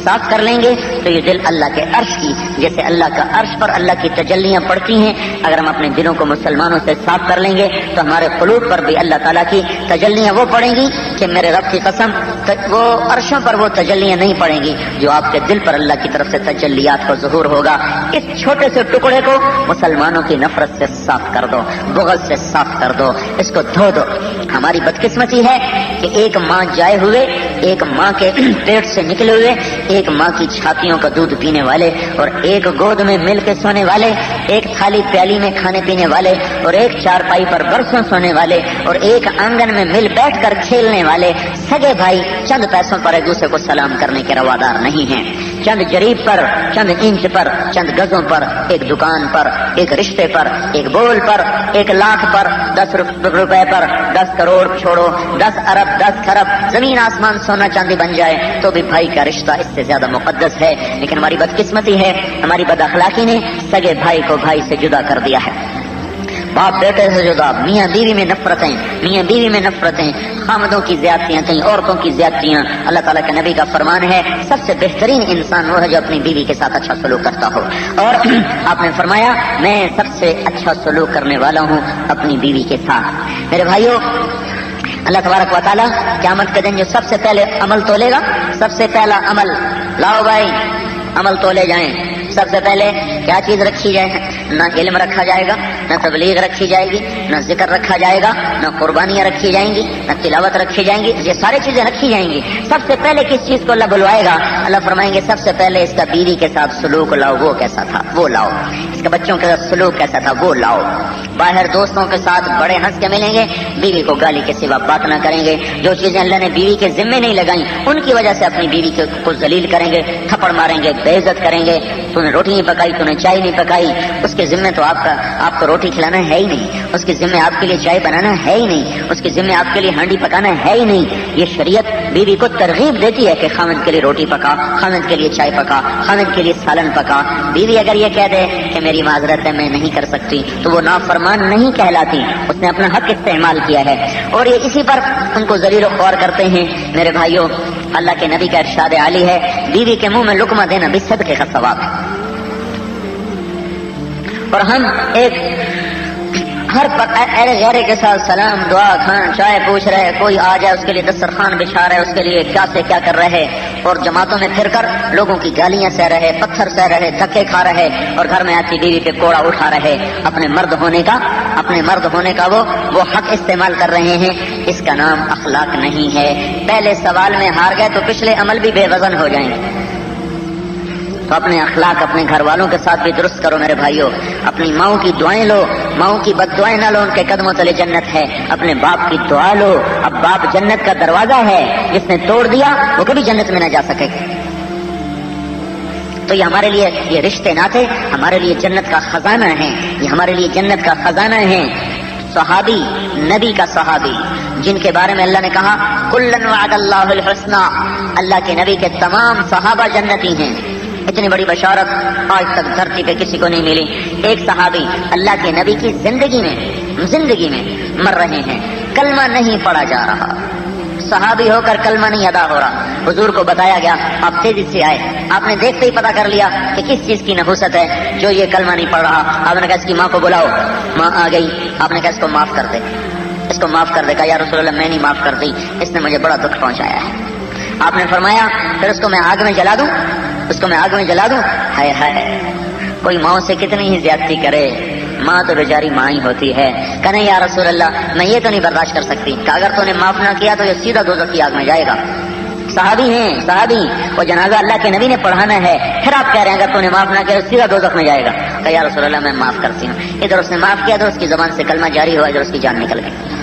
صاف کر لیں گے تو یہ دل اللہ کے عرش کی، جیسے اللہ کا عرش پر اللہ کی تجلیاں پڑتی ہیں، اگر ہم اپنے دلوں کو مسلمانوں سے صاف کر لیں گے تو ہمارے قلوب پر بھی اللہ تعالیٰ کی تجلیاں وہ پڑیں گی کہ میرے رب کی قسم وہ عرشوں پر وہ تجلیاں نہیں پڑیں گی جو آپ کے دل پر اللہ کی طرف سے تجلیات کو ظہور ہوگا۔ اس چھوٹے سے ٹکڑے کو مسلمانوں کی نفرت سے صاف کر دو، بغض سے صاف کر دو، اس کو دھو دو۔ ہماری بدقسمتی ہے کہ ایک ماں جائے ہوئے، ایک ماں کے پیٹ سے نکلے ہوئے، ایک ماں کی چھاتیوں کا دودھ پینے والے، اور ایک گود میں مل کے سونے والے، ایک تھالی پیالی میں کھانے پینے والے، اور ایک چارپائی پر برسوں سونے والے، اور ایک آنگن میں مل بیٹھ کر کھیلنے والے سگے بھائی چند پیسوں پر ایک دوسرے کو سلام کرنے کے روادار نہیں ہیں۔ چند جریب پر، چند انچ پر، چند گزوں پر، ایک دکان پر، ایک رشتے پر، ایک بول پر، 1 لاکھ پر، 10 روپے پر، 10 کروڑ چھوڑو، 10 ارب، 10 خرب، زمین آسمان سونا چاندی بن جائے تو بھی بھائی کا رشتہ اس سے زیادہ مقدس ہے۔ لیکن ہماری بدقسمتی ہے، ہماری بد اخلاقی نے سگے بھائی کو بھائی سے جدا کر دیا ہے، باپ بیٹے سے جدا، میاں بیوی میں نفرتیں، میاں بیوی میں نفرتیں، خامدوں کی زیادتیاں تھیں، عورتوں کی زیادتیاں۔ اللہ تعالیٰ کے نبی کا فرمان ہے سب سے بہترین انسان وہ ہے جو اپنی بیوی کے ساتھ اچھا سلوک کرتا ہو، اور آپ نے فرمایا میں سب سے اچھا سلوک کرنے والا ہوں اپنی بیوی کے ساتھ۔ میرے بھائیوں، اللہ تبارک و تعالیٰ قیامت کے دن جو سب سے پہلے عمل تولے گا، سب سے پہلا عمل، لاؤ بھائی عمل تولے جائیں۔ سب سے پہلے کیا چیز رکھی جائے؟ نہ علم رکھا جائے گا، نہ تبلیغ رکھی جائے گی، نہ ذکر رکھا جائے گا، نہ قربانیاں رکھی جائیں گی، نہ تلاوت رکھی جائیں گی، یہ ساری چیزیں رکھی جائیں گی۔ سب سے پہلے کس چیز کو اللہ بلوائے گا؟ اللہ فرمائیں گے سب سے پہلے اس کا بیوی کے ساتھ سلوک لاؤ، وہ کیسا تھا وہ لاؤ، اس کے بچوں کے ساتھ سلوک کیسا تھا وہ لاؤ۔ باہر دوستوں کے ساتھ بڑے ہنس کے ملیں گے، بیوی کو گالی کے سوا بات نہ کریں گے، جو چیزیں اللہ نے بیوی کے ذمے نہیں لگائیں ان کی وجہ سے اپنی بیوی کو ذلیل کریں گے، تھپڑ ماریں گے، بے عزت کریں گے، تو نے روٹی نہیں پکائی، تو نے چائے نہیں پکائی، اس کے ذمے تو آپ کو روٹی کھلانا ہے ہی نہیں، اس کے ذمے آپ کے لیے چائے بنانا ہے ہی نہیں، اس کے ذمے آپ کے لیے ہانڈی پکانا ہے ہی نہیں۔ یہ شریعت بیوی کو ترغیب دیتی ہے کہ خاوند کے لیے روٹی پکا، خاوند کے لیے چائے پکا، خاوند کے لیے سالن پکا۔ بیوی اگر یہ کہہ دے کہ میری معذرت ہے میں نہیں کر سکتی تو وہ نافرمان نہیں کہلاتی، اس نے اپنا حق استعمال کیا ہے، اور یہ اسی پر ان کو ذلیل و خوار کرتے ہیں۔ میرے بھائیوں، اللہ کے نبی کا ارشاد عالی ہے بیوی کے منہ میں لقمہ دینا بھی صدقے کا ثواب ہے۔ اور ہم ایک ہر ارے غیرے کے ساتھ سلام دعا کھان چائے پوچھ رہے، کوئی آ جائے اس کے لیے دسترخوان بچھا رہے، اس کے لیے کیا سے کیا کر رہے، اور جماعتوں میں پھر کر لوگوں کی گالیاں سہ رہے، پتھر سہ رہے، دھکے کھا رہے، اور گھر میں آتی بیوی پہ کوڑا اٹھا رہے، اپنے مرد ہونے کا وہ حق استعمال کر رہے ہیں. اس کا نام اخلاق نہیں ہے. پہلے سوال میں ہار گئے تو پچھلے عمل بھی بے وزن ہو جائیں گے. تو اپنے اخلاق اپنے گھر والوں کے ساتھ بھی درست کرو میرے بھائیوں. اپنی ماؤں کی دعائیں لو، ماؤں کی بد دعائیں نہ لو، ان کے قدموں تلے جنت ہے. اپنے باپ کی دعا لو. اب باپ جنت کا دروازہ ہے، جس نے توڑ دیا وہ کبھی جنت میں نہ جا سکے. تو یہ ہمارے لیے یہ رشتے ناتے ہمارے لیے جنت کا خزانہ ہیں. یہ ہمارے لیے جنت کا خزانہ ہیں. صحابی، نبی کا صحابی جن کے بارے میں اللہ نے کہا کلن وعد اللہ الحسنی، اللہ کے نبی کے تمام صحابہ جنتی ہیں. اتنی بڑی بشارت آج تک دھرتی پہ کسی کو نہیں ملی. ایک صحابی اللہ کے نبی کی زندگی میں مر رہے ہیں، کلمہ نہیں پڑھا جا رہا، صحابی ہو کر کلمہ نہیں ادا ہو رہا. حضور کو بتایا گیا، آپ تیزی سے آئے، آپ نے دیکھتے ہی پتا کر لیا کہ کس چیز کی نحوست ہے جو یہ کلمہ نہیں پڑھ رہا. آپ نے کہا اس کی ماں کو بلاؤ. ماں آ گئی. آپ نے کہا اس کو معاف کر دے، اس کو معاف کر دے. کہا یا رسول اللہ میں نہیں معاف کر دی، اس نے مجھے بڑا دکھ پہنچایا ہے. آپ نے فرمایا پھر اس کو میں آگ میں جلا دوں. ہائے ہائے، کوئی ماں سے کتنی ہی زیادتی کرے، ماں تو بیچاری ماں ہی ہوتی ہے. کہنے یا رسول اللہ میں یہ تو نہیں برداشت کر سکتی کہ اگر تو نے معاف نہ کیا تو یہ سیدھا دوزخ کی آگ میں جائے گا. صحابی وہ جنازہ اللہ کے نبی نے پڑھانا ہے، پھر آپ کہہ رہے ہیں اگر تو نے معاف نہ کیا تو سیدھا دوزخ میں جائے گا. کہ یا رسول اللہ میں معاف کرتی ہوں. ادھر اس نے معاف کیا تو اس کی زبان سے کلمہ جاری ہوا، ادھر اس کی جان نکل گئی.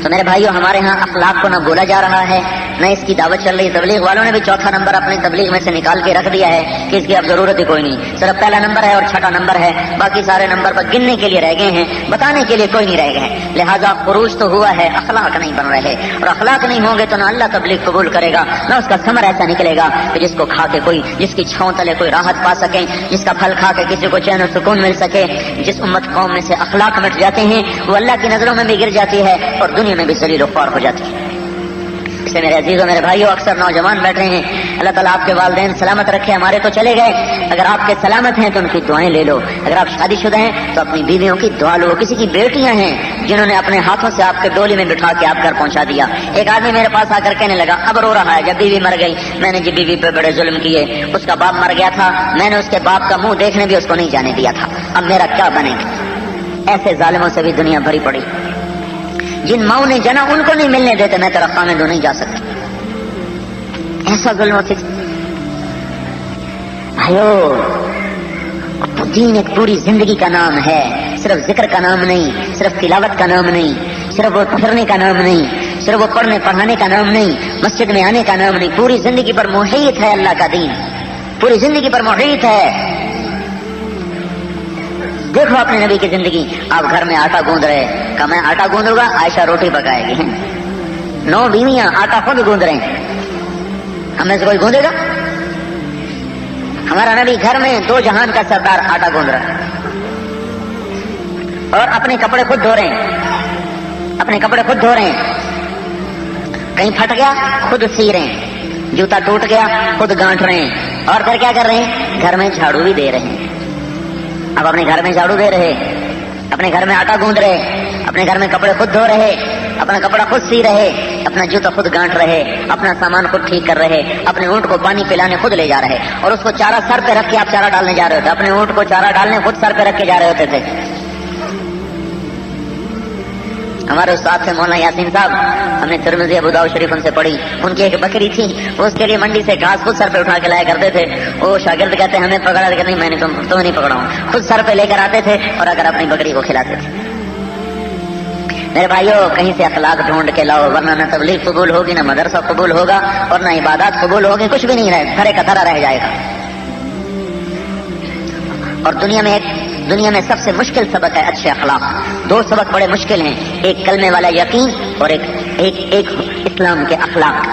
تو میرے بھائیوں ہمارے ہاں اخلاق کو نہ بولا جا رہا ہے، نہ اس کی دعوت چل رہی. تبلیغ والوں نے بھی چوتھا نمبر اپنی تبلیغ میں سے نکال کے رکھ دیا ہے کہ اس کی اب ضرورت ہی کوئی نہیں. صرف پہلا نمبر ہے اور چھٹا نمبر ہے، باقی سارے نمبر پر گننے کے لیے رہ گئے ہیں، بتانے کے لیے کوئی نہیں رہ گئے ہیں. لہذا خروج تو ہوا ہے، اخلاق نہیں بن رہے، اور اخلاق نہیں ہوں گے تو نہ اللہ تبلیغ قبول کرے گا، نہ اس کا ثمر ایسا نکلے گا کہ جس کو کھا کے کوئی، جس کی چھاؤں تلے کوئی راحت پا سکے، جس کا پھل کھا کے کسی کو چین و سکون مل سکے. جس امت قوم میں سے اخلاق مٹ جاتے ہیں وہ اللہ کی نظروں میں بھی گر جاتی ہے اور دنیا میں بھی ذلیل و خوار ہو جاتی ہے. اس لیے میرے عزیزوں میرے بھائیوں اکثر نوجوان بیٹھے ہیں، اللہ تعالیٰ آپ کے والدین سلامت رکھے. ہمارے تو چلے گئے، اگر آپ کے سلامت ہیں تو ان کی دعائیں لے لو. اگر آپ شادی شدہ ہیں تو اپنی بیویوں کی دعا لو. کسی کی بیٹیاں ہیں جنہوں نے اپنے ہاتھوں سے آپ کے ڈولی میں بٹھا کے آپ گھر پہنچا دیا. ایک آدمی میرے پاس آ کر کہنے لگا اب رو رہا ہے جب بیوی مر گئی، میں نے جب بیوی پہ بڑے ظلم کیے، اس کا باپ مر گیا تھا، میں نے اس کے باپ کا منہ دیکھنے بھی اس کو نہیں جانے دیا تھا، اب میرا کیا بنے گا. ایسے ظالموں سے بھی دنیا بھری پڑی. جن ماؤں نے جنا ان کو نہیں ملنے دیتے، میں تیرا خامد نہیں جا سکتی. ایسا ظلم ہوتی. دین ایک پوری زندگی کا نام ہے، صرف ذکر کا نام نہیں، صرف تلاوت کا نام نہیں، صرف وہ پھرنے کا نام نہیں، صرف وہ پڑھنے پڑھانے کا نام نہیں، مسجد میں آنے کا نام نہیں. پوری زندگی پر محیط ہے اللہ کا دین، پوری زندگی پر محیط ہے. دیکھو اپنے نبی کی زندگی. آپ گھر میں آٹا گوندھ رہے، کہ میں آٹا گوندھوں گا، عائشہ روٹی پکائے گی. 9 بیویاں آٹا خود گوندھ رہے ہیں، ہمیں سے کوئی گوندے گا؟ ہمارا نبی گھر میں 2 جہان کا سردار آٹا گوندھ رہا ہے اور اپنے کپڑے خود دھو رہے ہیں. کہیں پھٹ گیا خود سی رہے ہیں، جوتا ٹوٹ گیا خود گانٹ رہے ہیں، اور پھر کیا کر رہے ہیں؟ گھر میں جھاڑو بھی دے رہے ہیں. اب اپنے گھر میں جھاڑو دے رہے، اپنے گھر میں آٹا گوندھ رہے، اپنے گھر میں کپڑے خود دھو رہے، اپنا کپڑا خود سی رہے، اپنا جوتا خود گانٹ رہے، اپنا سامان خود ٹھیک کر رہے، اپنے اونٹ کو پانی پلانے خود لے جا رہے، اور اس کو چارہ سر پہ رکھ کے آپ چارہ ڈالنے جا رہے ہوتے. اپنے اونٹ کو چارہ ڈالنے خود سر پہ رکھ کے جا رہے ہوتے تھے. ہمارے استاد تھے مولانا یاسین صاحب، ہم نے ترمذی ابو داؤد شریف ان سے پڑھی. ان کی ایک بکری تھی، وہ اس کے لیے منڈی سے گھاس خود سر پہ اٹھا کے لایا کرتے تھے. وہ شاگرد کہتے ہیں ہمیں پکڑا کہ نہیں، میں نے تمہیں نہیں پکڑا ہوں. خود سر پہ لے کر آتے تھے اور اگر اپنی بکری کو کھلاتے تھے. میرے بھائیوں کہیں سے اخلاق ڈھونڈ کے لاؤ، ورنہ نہ تبلیغ قبول ہوگی، نہ مدرسہ قبول ہوگا، اور نہ عبادات قبول ہوگی، کچھ بھی نہیں رہے، تھرے کا تھرا رہ جائے گا. اور دنیا میں سب سے مشکل سبق ہے اچھے اخلاق. 2 سبق بڑے مشکل ہیں، ایک کلمے والا یقین اور ایک اسلام کے اخلاق.